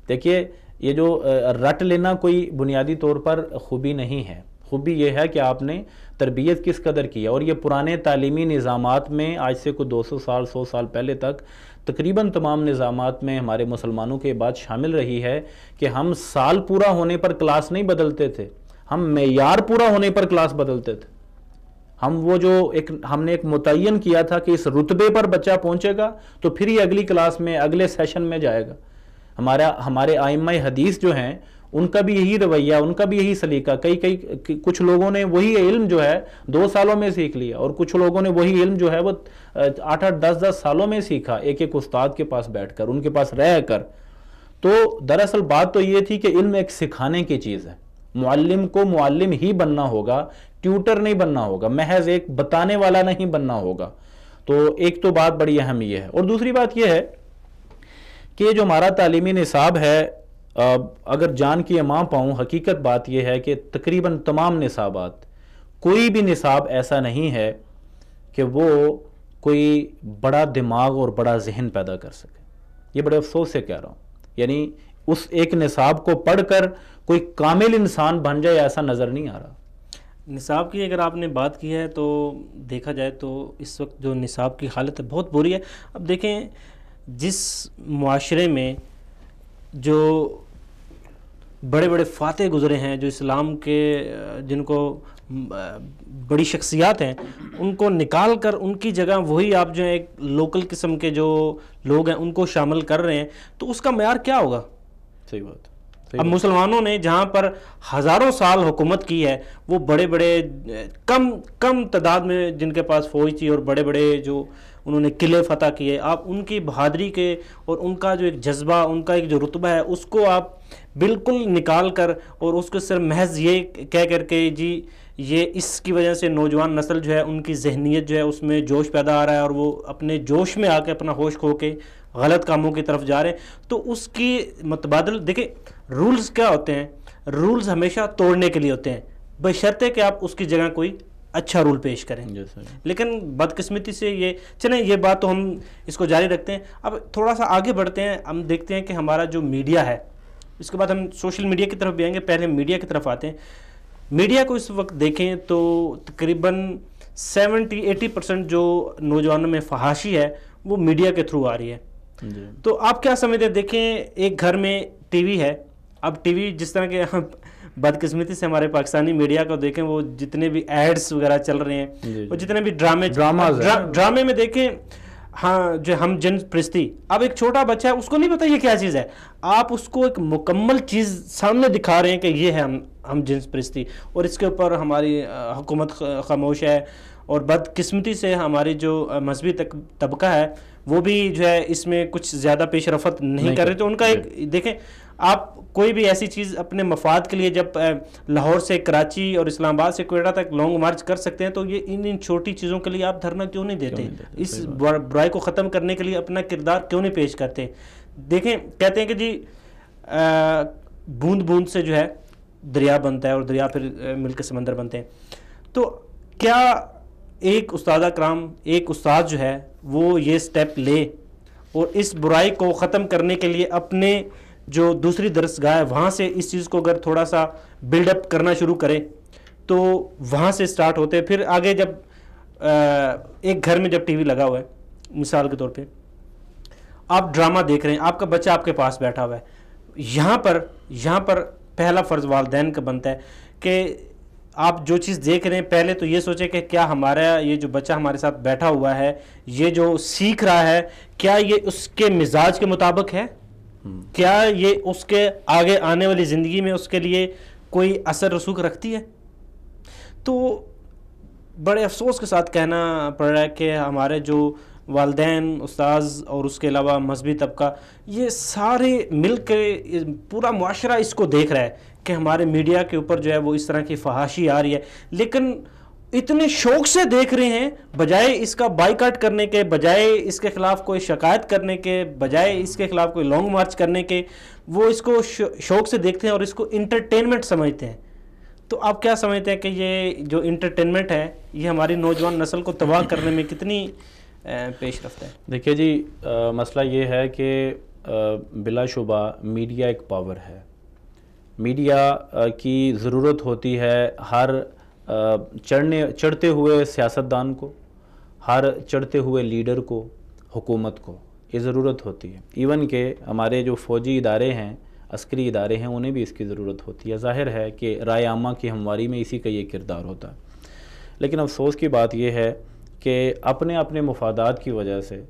دیکھیے یہ جو رٹ لینا کوئی بنیادی طور پر خوبی نہیں ہے، خوبی یہ ہے کہ آپ نے تربیت کس قدر کی ہے۔ اور یہ پرانے تعلیمی نظامات میں آج سے کوئی 200 سال 100 سال پہلے تک تقریباً تمام نظامات میں ہمارے مسلمانوں کے بات شامل رہی ہے کہ ہم سال پورا ہونے پر کلاس نہیں بدلتے تھے، ہم معیار پورا ہونے پر کلاس بدلتے تھے۔ ہم نے ایک متعین کیا تھا کہ اس رتبے پر بچہ پہنچے گا تو پھر ہی اگلی کلاس میں اگلے سیشن میں جائے گا۔ ہمارے ائمہ حدیث جو ہیں ان کا بھی یہی رویہ، ان کا بھی یہی سلیقہ۔ کچھ لوگوں نے وہی علم جو ہے 2 سالوں میں سیکھ لیا، اور کچھ لوگوں نے وہی علم جو ہے وہ 8-8 10-10 سالوں میں سیکھا، ایک استاد کے پاس بیٹھ کر، ان کے پاس رہ کر۔ تو دراصل بات تو یہ تھی کہ علم ایک سکھانے کی چیز ہے، معلم کو معلم ہی بننا ہوگا، ٹیوٹر نہیں بننا ہوگا، محض ایک بتانے والا نہیں بننا ہوگا۔ تو ایک تو بات بڑی اہم یہ ہے، اور دوسری بات یہ ہے کہ جو ہمارا تعلیمی نصاب ہے، اگر جان کی اماں پاؤں، حقیقت بات یہ ہے کہ تقریباً تمام نصابات، کوئی بھی نصاب ایسا نہیں ہے کہ وہ کوئی بڑا دماغ اور بڑا ذہن پیدا کر سکے۔ یہ بڑے افسوس سے کہہ رہا ہوں، یعنی اس ایک نصاب کو پڑھ کر کوئی کامل انسان بن جائے ایسا نظر نہیں آ رہا۔ نصاب کی اگر آپ نے بات کی ہے تو دیکھا جائے تو اس وقت جو نصاب کی حالت ہے بہت بری ہے۔ اب دیکھیں جس معاشرے میں جو بڑے بڑے فاتح گزرے ہیں، جو اسلام کے جن کو بڑی شخصیات ہیں، ان کو نکال کر ان کی جگہ وہی آپ جو ہے ایک لوکل قسم کے جو لوگ ہیں ان کو شامل کر رہے ہیں، تو اس کا معیار کیا ہوگا؟ صحیح بات۔ اب مسلمانوں نے جہاں پر ہزاروں سال حکومت کی ہے، وہ بڑے بڑے کم تعداد میں جن کے پاس فوج تھی اور بڑے بڑے جو انہوں نے قلعے فتح کیے، آپ ان کی بہادری کے اور ان کا جو ایک جذبہ، ان کا ایک جو رتبہ ہے اس کو آپ بالکل نکال کر اور اس کو صرف محض یہ کہہ کر کے جی یہ اس کی وجہ سے نوجوان نسل جو ہے ان کی ذہنیت جو ہے اس میں جوش پیدا آ رہا ہے اور وہ اپنے جوش میں آ کے اپنا ہوش کھو کے غلط کاموں کی طرف جا رہے ہیں، تو اس کی متبادل دیکھیں رولز کیا ہوتے ہیں، رولز ہمیشہ توڑنے کے لیے ہوتے ہیں، بشرطے کہ آپ اس کی جگہ کوئی اچھا رول پیش کریں۔ لیکن بدقسمتی سے یہ چلیں، یہ بات تو ہم اس کو جاری رکھتے ہیں۔ اب تھوڑا سا آگے بڑھتے ہیں، ہم دیکھتے ہیں کہ ہمارا جو میڈیا ہے، اس کے بعد ہم سوشل میڈیا کی طرف بھی آئیں گے، پہلے میڈیا کی طرف آتے ہیں۔ میڈیا کو اس وقت دیکھیں تو تقریباً 70-80% جو نوجوانوں میں فحاشی ہے وہ میڈیا کے تھرو آ رہی ہے۔ تو آپ کیا سمجھتے ہیں؟ دیکھیں ایک گھر میں ٹی وی ہے، اب ٹی وی جس طرح کے بدقسمتی سے ہمارے پاکستانی میڈیا کو دیکھیں، وہ جتنے بھی ایڈز وغیرہ چل رہے ہیں، وہ جتنے بھی ڈرامے میں دیکھیں، ہاں جو ہم جنس پرستی، اب ایک چھوٹا بچہ ہے اس کو نہیں پتا یہ کیا چیز ہے، آپ اس کو ایک مکمل چیز سامنے دکھا رہے ہیں کہ یہ ہے ہم جنس پرستی، اور اس کے اوپر ہماری حکومت خاموش ہے، اور بدقسمتی سے ہماری جو مذہبی طبقہ ہے وہ بھی جو ہے اس میں کچھ زیادہ پیش رفت نہیں کر رہے. تو ان کا ایک دیکھیں، آپ کوئی بھی ایسی چیز اپنے مفاد کے لیے جب لاہور سے کراچی اور اسلام آباد سے کوئٹہ تک لانگ مارچ کر سکتے ہیں، تو یہ ان چھوٹی چیزوں کے لیے آپ دھرنا کیوں نہیں دیتے؟ اس برائی کو ختم کرنے کے لیے اپنا کردار کیوں نہیں پیش کرتے؟ دیکھیں، کہتے ہیں کہ جی بوند بوند سے جو ہے دریا بنتا ہے، اور دریا پھر مل کے سمندر بنتے ہیں. تو کیا ایک استادہ کرام، ایک استاد جو ہے وہ یہ سٹیپ لے اور اس برائی کو ختم کرنے کے لیے اپنے جو دوسری درسگاہ ہے وہاں سے اس چیز کو اگر تھوڑا سا بلڈ اپ کرنا شروع کرے تو وہاں سے سٹارٹ ہوتے ہیں. پھر آگے جب ایک گھر میں جب ٹی وی لگا ہوا ہے، مثال کے طور پہ آپ ڈرامہ دیکھ رہے ہیں، آپ کا بچہ آپ کے پاس بیٹھا ہوا ہے، یہاں پر پہلا فرض والدین کا بنتا ہے کہ آپ جو چیز دیکھ رہے ہیں پہلے تو یہ سوچیں کہ کیا ہمارا یہ جو بچہ ہمارے ساتھ بیٹھا ہوا ہے، یہ جو سیکھ رہا ہے، کیا یہ اس کے مزاج کے مطابق ہے؟ کیا یہ اس کے آگے آنے والی زندگی میں اس کے لیے کوئی اثر رسوخ رکھتی ہے؟ تو بڑے افسوس کے ساتھ کہنا پڑ رہا ہے کہ ہمارے جو والدین، استاذ اور اس کے علاوہ مذہبی طبقہ، یہ سارے مل کے پورا معاشرہ اس کو دیکھ رہا ہے کہ ہمارے میڈیا کے اوپر جو ہے وہ اس طرح کی فحاشی آ رہی ہے، لیکن اتنے شوق سے دیکھ رہے ہیں، بجائے اس کا بائیکاٹ کرنے کے، بجائے اس کے خلاف کوئی شکایت کرنے کے، بجائے اس کے خلاف کوئی لانگ مارچ کرنے کے، وہ اس کو شوق سے دیکھتے ہیں اور اس کو انٹرٹینمنٹ سمجھتے ہیں. تو آپ کیا سمجھتے ہیں کہ یہ جو انٹرٹینمنٹ ہے یہ ہماری نوجوان نسل کو تباہ کرنے میں کتنی پیش رفت ہے؟ دیکھیے جی، مسئلہ یہ ہے کہ بلا شبہ میڈیا ایک پاور ہے. میڈیا کی ضرورت ہوتی ہے ہر چڑھتے ہوئے سیاستدان کو، ہر چڑھتے ہوئے لیڈر کو، حکومت کو یہ ضرورت ہوتی ہے. ایون کہ ہمارے جو فوجی ادارے ہیں، عسکری ادارے ہیں، انہیں بھی اس کی ضرورت ہوتی ہے. ظاہر ہے کہ رائے عامہ کی ہمواری میں اسی کا یہ کردار ہوتا ہے. لیکن افسوس کی بات یہ ہے کہ اپنے مفادات کی وجہ سے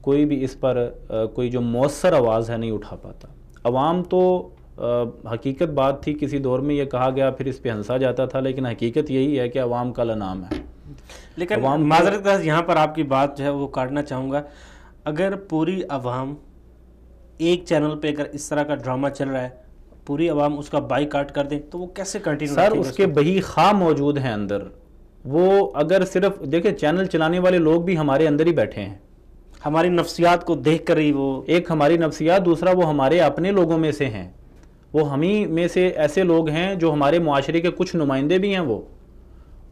کوئی بھی اس پر کوئی جو مؤثر آواز ہے نہیں اٹھا پاتا. عوام تو حقیقت بات تھی، کسی دور میں یہ کہا گیا پھر اس پہ ہنسا جاتا تھا، لیکن حقیقت یہی ہے کہ عوام کا لنام ہے. لیکن معذرت یہاں پر آپ کی بات جو ہے وہ کاٹنا چاہوں گا. اگر پوری عوام ایک چینل پہ اگر اس طرح کا ڈرامہ چل رہا ہے، پوری عوام اس کا بائی کاٹ کر دیں تو وہ کیسے کنٹینیو؟ سر اس کے بہی خواہ موجود ہیں اندر. وہ اگر صرف دیکھیں، چینل چلانے والے لوگ بھی ہمارے اندر ہی بیٹھے ہیں، ہماری نفسیات کو دیکھ کر ہی وہ ایک ہماری نفسیات، دوسرا وہ ہمارے اپنے لوگوں میں سے ہیں. وہ ہمیں میں سے ایسے لوگ ہیں جو ہمارے معاشرے کے کچھ نمائندے بھی ہیں وہ،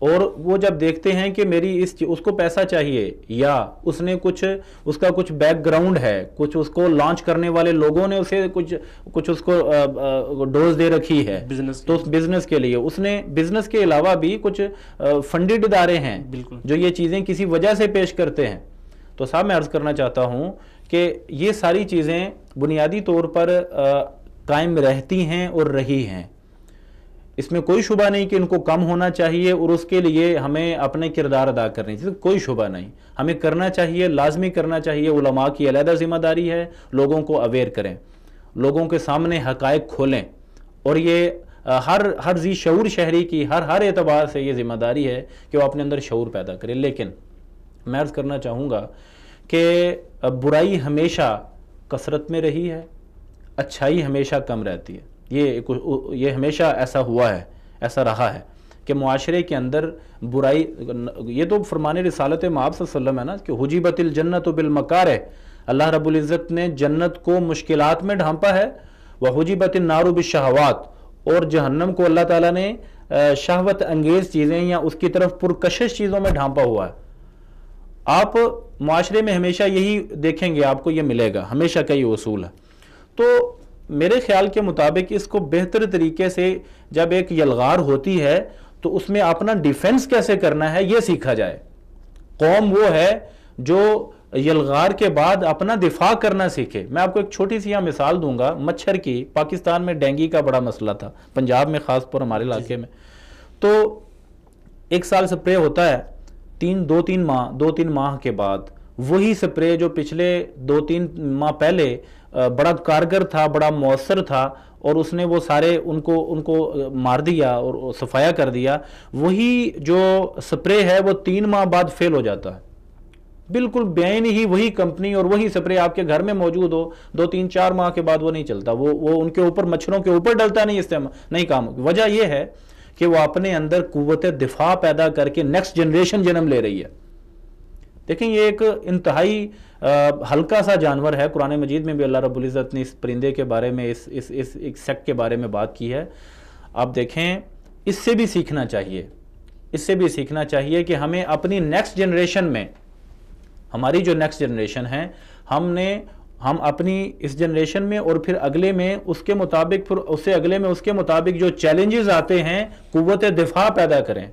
اور وہ جب دیکھتے ہیں کہ میری اس کو پیسہ چاہیے، یا اس نے اس کا کچھ بیک گراؤنڈ ہے، کچھ اس کو لانچ کرنے والے لوگوں نے اسے کچھ اس کو ڈوز دے رکھی ہے، تو اس بزنس کے لیے اس نے بزنس کے علاوہ بھی کچھ فنڈڈ ادارے ہیں جو یہ چیزیں کسی وجہ سے پیش کرتے ہیں. تو صاحب میں عرض کرنا چاہتا ہوں کہ یہ ساری چیزیں بنیادی طور پر قائم رہتی ہیں اور رہی ہیں. اس میں کوئی شبہ نہیں کہ ان کو کم ہونا چاہیے، اور اس کے لیے ہمیں اپنے کردار ادا کرنے چاہیے، کوئی شبہ نہیں. ہمیں کرنا چاہیے، لازمی کرنا چاہیے. علماء کی علیحدہ ذمہ داری ہے، لوگوں کو اویئر کریں، لوگوں کے سامنے حقائق کھولیں. اور یہ ہر ذی شعور شہری کی ہر اعتبار سے یہ ذمہ داری ہے کہ وہ اپنے اندر شعور پیدا کرے. لیکن میں عرض کرنا چاہوں گا کہ برائی ہمیشہ کثرت میں رہی ہے، اچھائی ہمیشہ کم رہتی ہے. یہ ہمیشہ ایسا ہوا ہے، ایسا رہا ہے کہ معاشرے کے اندر برائی، یہ تو فرمان رسالت مآب صلی اللہ علیہ وسلم ہے نا کہ حجبت الجنت بالمکارہ، اللہ رب العزت نے جنت کو مشکلات میں ڈھانپا ہے، وحجبت النار بالشہوات، اور جہنم کو اللہ تعالیٰ نے شہوت انگیز چیزیں یا اس کی طرف پرکشش چیزوں میں ڈھانپا ہوا ہے. آپ معاشرے میں ہمیشہ یہی دیکھیں گے، آپ کو یہ ملے گا، ہمیشہ کا یہ اصول ہے. تو میرے خیال کے مطابق اس کو بہتر طریقے سے جب ایک یلغار ہوتی ہے تو اس میں اپنا ڈیفنس کیسے کرنا ہے یہ سیکھا جائے. قوم وہ ہے جو یلغار کے بعد اپنا دفاع کرنا سیکھے. میں آپ کو ایک چھوٹی سی یہاں مثال دوں گا مچھر کی. پاکستان میں ڈینگی کا بڑا مسئلہ تھا, پنجاب میں خاص طور ہمارے علاقے میں. تو 1 سال سپرے ہوتا ہے, 2-3 ماہ کے بعد وہی سپرے جو پچھلے 2-3 ماہ پہلے بڑا کارگر تھا, بڑا مؤثر تھا, اور اس نے وہ سارے ان کو مار دیا اور صفایا کر دیا, وہی جو سپرے ہے وہ 3 ماہ بعد فیل ہو جاتا ہے. بالکل بعین ہی وہی کمپنی اور وہی سپرے آپ کے گھر میں موجود ہو, 2-3-4 ماہ کے بعد وہ نہیں چلتا, وہ ان کے اوپر, مچھروں کے اوپر ڈلتا نہیں کام. وجہ یہ ہے کہ وہ اپنے اندر قوت دفاع پیدا کر کے نیکسٹ جنریشن جنم لے رہی ہے. دیکھیں یہ ایک انتہائی ہلکا سا جانور ہے. قرآن مجید میں بھی اللہ رب العزت نے اس پرندے کے بارے میں, اس انسیکٹ کے بارے میں بات کی ہے. آپ دیکھیں اس سے بھی سیکھنا چاہیے کہ ہمیں اپنی نیکسٹ جنریشن میں, ہماری جو نیکسٹ جنریشن ہے, ہم اپنی اس جنریشن میں اور پھر اگلے میں اس کے مطابق, پھر اس سے اگلے میں اس کے مطابق جو چیلنجز آتے ہیں قوت دفاع پیدا کریں.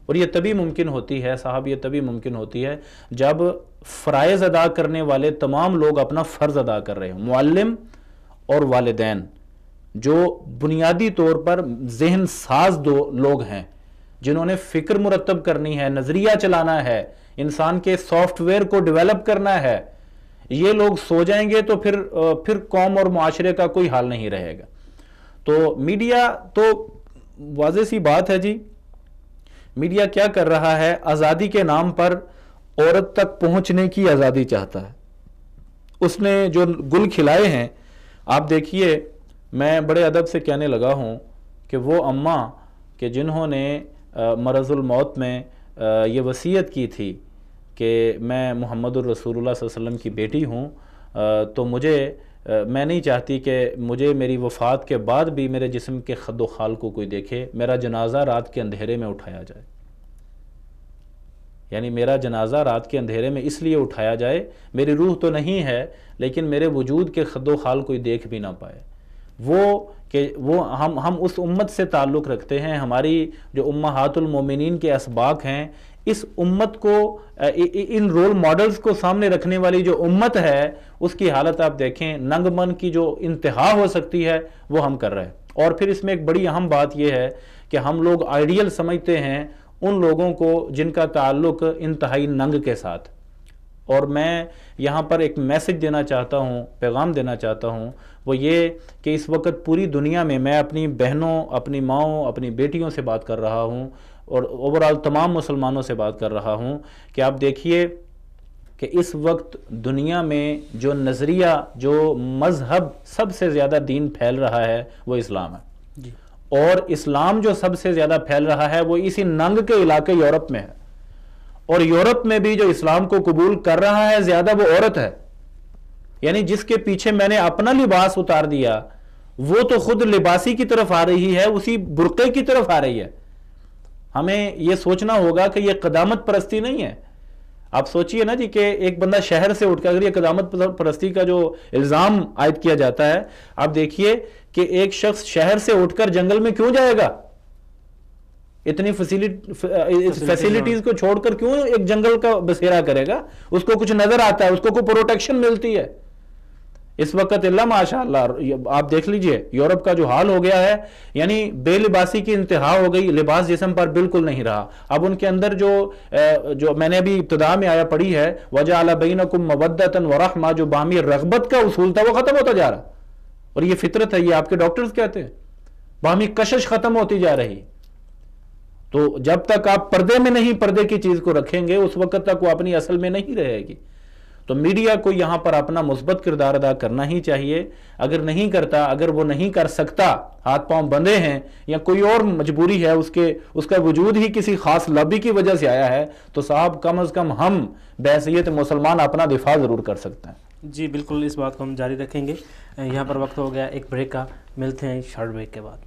اور یہ تبھی ممکن ہوتی ہے صاحب, یہ تبھی ممکن ہوتی ہے جب فرائض ادا کرنے والے تمام لوگ اپنا فرض ادا کر رہے ہیں. معلم اور والدین جو بنیادی طور پر ذہن ساز لوگ ہیں, جنہوں نے فکر مرتب کرنی ہے, نظریہ چلانا ہے, انسان کے سافٹ ویئر کو ڈیولپ کرنا ہے, یہ لوگ سو جائیں گے تو پھر قوم اور معاشرے کا کوئی حال نہیں رہے گا. تو میڈیا تو واضح سی بات ہے جی, میڈیا کیا کر رہا ہے, آزادی کے نام پر عورت تک پہنچنے کی آزادی چاہتا ہے. اس نے جو گل کھلائے ہیں, آپ دیکھیے, میں بڑے ادب سے کہنے لگا ہوں کہ وہ اماں کہ جنہوں نے مرض الموت میں یہ وصیت کی تھی کہ میں محمد الرسول اللہ صلی اللہ علیہ وسلم کی بیٹی ہوں, تو میں نہیں چاہتی کہ مجھے میری وفات کے بعد بھی میرے جسم کے خد و خال کو کوئی دیکھے, میرا جنازہ رات کے اندھیرے میں اٹھایا جائے. یعنی میرا جنازہ رات کے اندھیرے میں اس لیے اٹھایا جائے, میری روح تو نہیں ہے لیکن میرے وجود کے خد و خال کوئی دیکھ بھی نہ پائے. ہم اس امت سے تعلق رکھتے ہیں, ہماری جو امہات المومنین کے اسباق ہیں, اس امت کو, ان رول ماڈلز کو سامنے رکھنے والی جو امت ہے, اس کی حالت آپ دیکھیں, ننگ من کی جو انتہا ہو سکتی ہے وہ ہم کر رہے ہیں. اور پھر اس میں ایک بڑی اہم بات یہ ہے کہ ہم لوگ آئیڈیل سمجھتے ہیں ان لوگوں کو جن کا تعلق انتہائی ننگ کے ساتھ. اور میں یہاں پر ایک میسج دینا چاہتا ہوں, پیغام دینا چاہتا ہوں, وہ یہ کہ اس وقت پوری دنیا میں اپنی بہنوں, اپنی ماؤں, اپنی بیٹیوں سے بات کر رہا ہوں, اور اوورال تمام مسلمانوں سے بات کر رہا ہوں کہ آپ دیکھیے کہ اس وقت دنیا میں جو نظریہ, جو مذہب سب سے زیادہ دین پھیل رہا ہے وہ اسلام ہے جی. اور اسلام جو سب سے زیادہ پھیل رہا ہے وہ اسی ننگ کے علاقے یورپ میں ہے, اور یورپ میں بھی جو اسلام کو قبول کر رہا ہے زیادہ وہ عورت ہے. یعنی جس کے پیچھے میں نے اپنا لباس اتار دیا وہ تو خود لباسی کی طرف آ رہی ہے, اسی برقعے کی طرف آ رہی ہے. ہمیں یہ سوچنا ہوگا کہ یہ قدامت پرستی نہیں ہے. آپ سوچئے نا جی کہ ایک بندہ شہر سے اٹھ کر, اگر یہ قدامت پرستی کا جو الزام عائد کیا جاتا ہے, آپ دیکھیے کہ ایک شخص شہر سے اٹھ کر جنگل میں کیوں جائے گا, اتنی فیسیلیٹیز کو چھوڑ کر کیوں ایک جنگل کا بسیرا کرے گا؟ اس کو کچھ نظر آتا ہے, اس کو کوئی پروٹیکشن ملتی ہے. اس وقت اللہ ماشاءاللہ آپ دیکھ لیجئے یورپ کا جو حال ہو گیا ہے, یعنی بے لباسی کی انتہا ہو گئی, لباس جسم پر بالکل نہیں رہا. اب ان کے اندر جو میں نے ابھی ابتدا میں آیا پڑھی ہے, وَجَعَلَ بَيْنَكُمْ مَوَدَّةً وَرَحْمَةً, جو باہمی رغبت کا اصول تھا وہ ختم ہوتا جا رہا. اور یہ فطرت ہے, یہ آپ کے ڈاکٹرز کہتے ہیں, باہمی کشش ختم ہوتی جا رہی. تو جب تک آپ پردے میں نہیں پردے کی چیز کو رکھیں گے اس وقت تک وہ اپنی اصل میں نہیں رہے گی. تو میڈیا کو یہاں پر اپنا مثبت کردار ادا کرنا ہی چاہیے. اگر نہیں کرتا, اگر وہ نہیں کر سکتا, ہاتھ پاؤں بندھے ہیں یا کوئی اور مجبوری ہے, اس کا وجود ہی کسی خاص لابی کی وجہ سے آیا ہے, تو صاحب کم از کم ہم بحیثیت مسلمان اپنا دفاع ضرور کر سکتے ہیں. جی بالکل, اس بات کو ہم جاری رکھیں گے. یہاں پر وقت ہو گیا ایک بریک کا, ملتے ہیں شارٹ بریک کے بعد.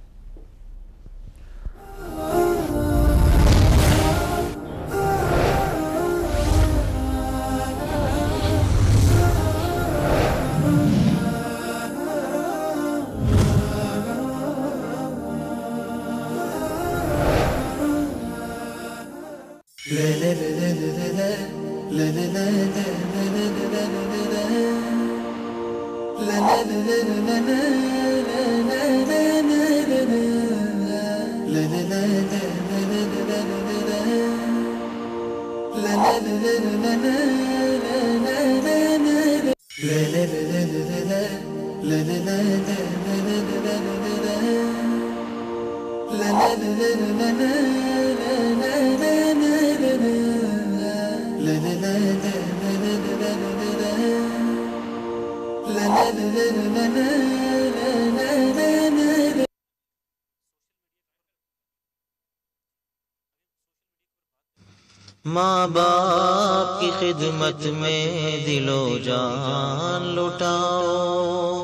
ماں باپ کی خدمت میں دل و جان لٹاؤ،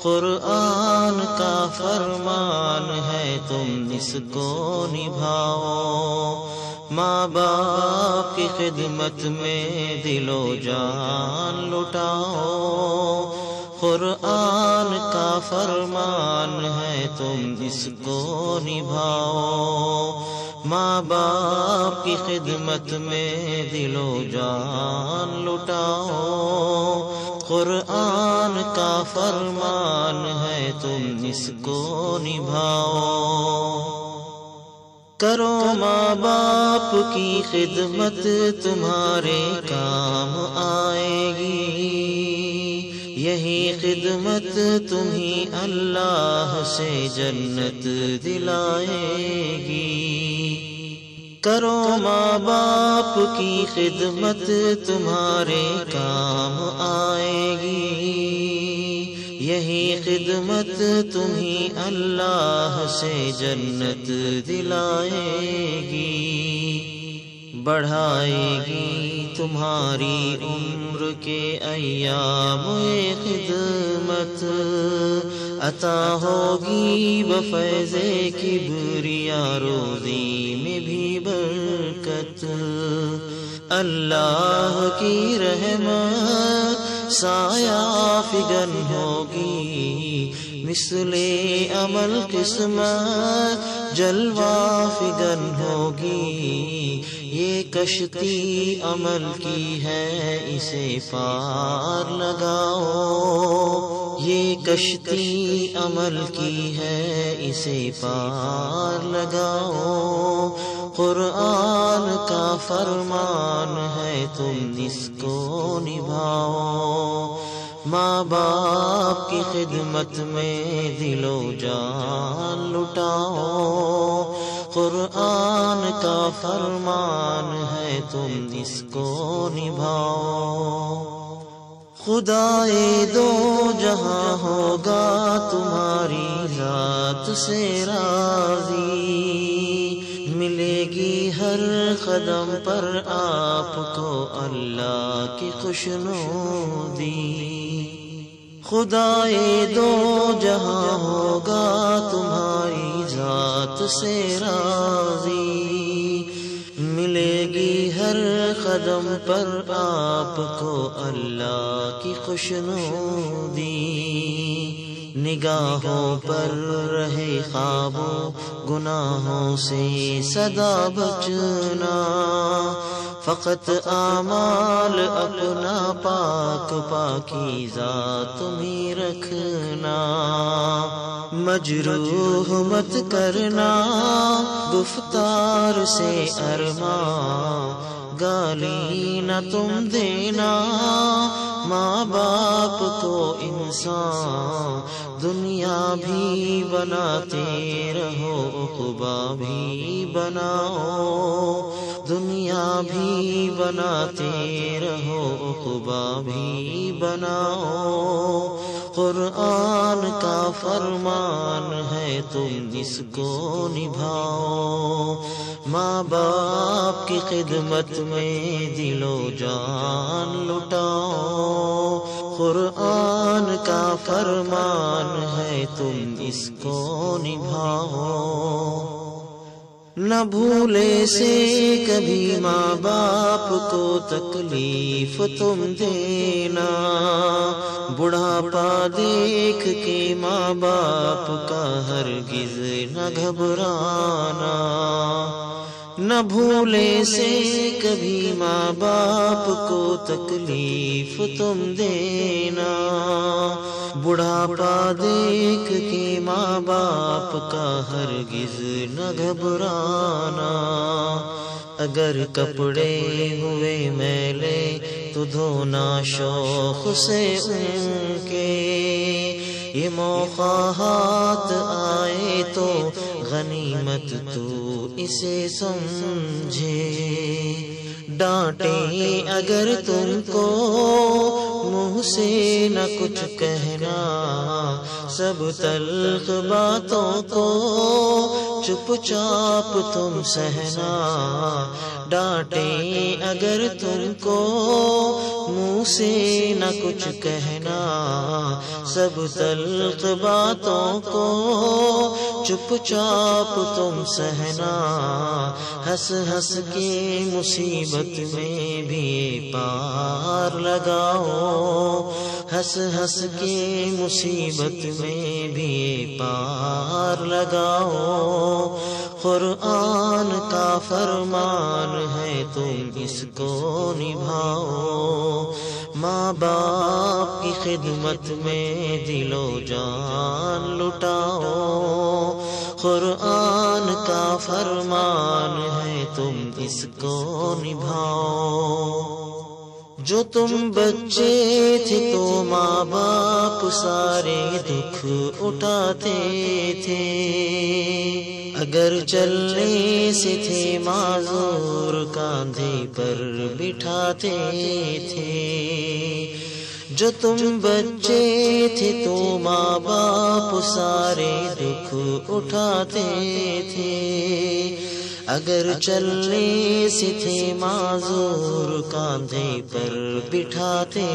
قرآن کا فرمان ہے تم اس کو نبھاؤ۔ ماں باپ کی خدمت میں دل و جان لٹاؤ، قرآن کا فرمان ہے تم اس کو نبھاؤ۔ ماں باپ کی خدمت میں دل و جان لٹاؤ، قرآن کا فرمان ہے تم اس کو نبھاؤ۔ کرو ماں باپ کی خدمت تمہارے کام آئے گی، یہی خدمت تمہیں اللہ سے جنت دلائے گی۔ کرو ماں باپ کی خدمت تمہارے کام آئے گی، یہی خدمت تمہیں اللہ سے جنت دلائے گی، بڑھائے گی تمہاری عمر کے ایام خدمت، عطا ہوگی بفیض کبریا روزی میں بھی برکت۔ اللہ کی رحمت سایہ فگن ہوگی، مثل عمل قسمت جلوہ فگن ہوگی۔ یہ کشتی عمل کی ہے اسے پار لگاؤ، یہ کشتی عمل کی ہے اسے پار لگاؤ۔ قرآن کا فرمان ہے تم اس کو نبھاؤ۔ ماں باپ کی خدمت میں دل و جان لٹاؤ، قرآن کا فرمان ہے تم اس کو نبھاؤ۔ خدائے دو جہاں ہوگا تمہاری ذات سے راضی، ملے گی ہر قدم پر آپ کو اللہ کی خوشنودی۔ خدائے دو جہاں ہوگا تمہاری ذات سے راضی، ملے گی ہر قدم پر آپ کو اللہ کی خوشنودی۔ نگاہوں پر رہے قابو گناہوں سے سدا بچنا، فقط اعمال اپنا پاک پاکیزہ تمہیں رکھنا۔ مجروح مت کرنا گفتار سے ارماں، گالی نہ تم دینا ماں باپ کو انسان، دنیا بھی بناتے رہو عقبہ بھی بناؤ، دنیا بھی بناتے رہو عقبہ بھی بناؤ۔ قرآن کا فرمان ہے تم اس کو نبھاؤ۔ ماں باپ کی خدمت میں دل و جان لٹاؤ، قرآن کا فرمان ہے تم اس کو نبھاؤ۔ نہ بھولے سے کبھی ماں باپ کو تکلیف تم دینا، بڑھاپا دیکھ کے ماں باپ کا ہرگز نہ گھبرانا۔ نہ بھولے سے کبھی ماں باپ کو تکلیف تم دینا، بڑھاپا دیکھ کے ماں باپ کا ہرگز نہ گھبرانا، اگر کپڑے ہوئے میلے تو دھونا شوق سے ان کے، یہ موقع ہاتھ آئے تو غنیمت تو اسے سمجھے، ڈانٹیں اگر تم کو منہ سے نہ کچھ کہنا، سب تلخ باتوں کو چپ چاپ تم سہنا، ڈانٹیں اگر تم کو منہ سے نہ کچھ کہنا، سب تلخ باتوں کو چپ چاپ تم سہنا، ہنس ہنس کے مصیبت میں بھی پار لگاؤ، ہنس ہنس کے مصیبت میں بھی پار لگاؤ، قرآن کا فرمان ہے تم اس کو نبھاؤ، ماں باپ کی خدمت میں دل و جان لٹاؤ، قرآن کا فرمان ہے تم اس کو نبھاؤ، جو تم بچے تھے تو ماں باپ سارے دکھ اٹھاتے تھے، اگر چلنے سے تھے معذور کاندھے پر بٹھاتے تھے، جو تم بچے تھے تو ماں باپ سارے دکھ اٹھاتے تھے، اگر چلنے سے تھے معذور کاندھے پر بٹھاتے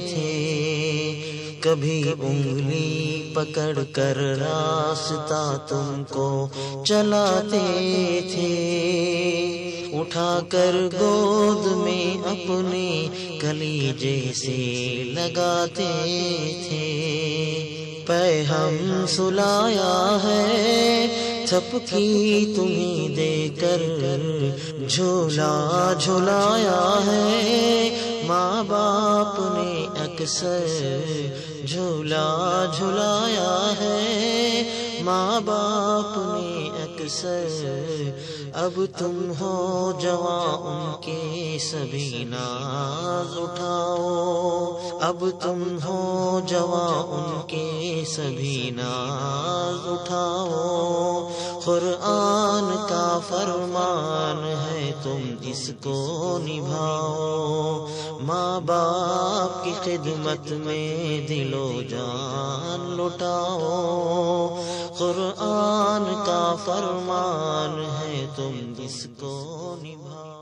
تھے، کبھی انگلی پکڑ کر راستہ تم کو چلاتے تھے، اٹھا کر گود میں اپنے کلیجے سے لگاتے تھے، پے ہم سلایا ہے تھپکی تمہیں دے کر، جھولا جھلایا ہے ماں باپ نے اکثر، جھولا جھلایا ہے ماں باپ نے اکثر، اب تم ہو جوان ان کے سبھی ناز اٹھاؤ، اب تم ہو جوان ان کے سبھی ناز اٹھاؤ، قرآن کا فرمان ہے تم اس کو نبھاؤ، ماں باپ کی خدمت میں دل و جان لٹاؤ، قرآن کا فرمان ہے تم اس کو نبھاؤ۔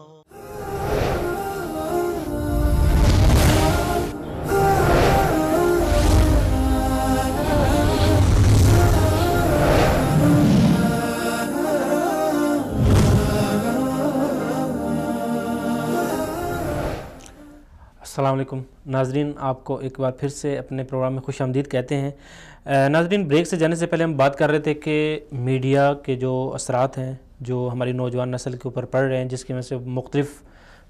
السلام علیکم ناظرین، آپ کو ایک بار پھر سے اپنے پروگرام میں خوش آمدید کہتے ہیں۔ ناظرین، بریک سے جانے سے پہلے ہم بات کر رہے تھے کہ میڈیا کے جو اثرات ہیں جو ہماری نوجوان نسل کے اوپر پڑ رہے ہیں، جس کی وجہ سے مختلف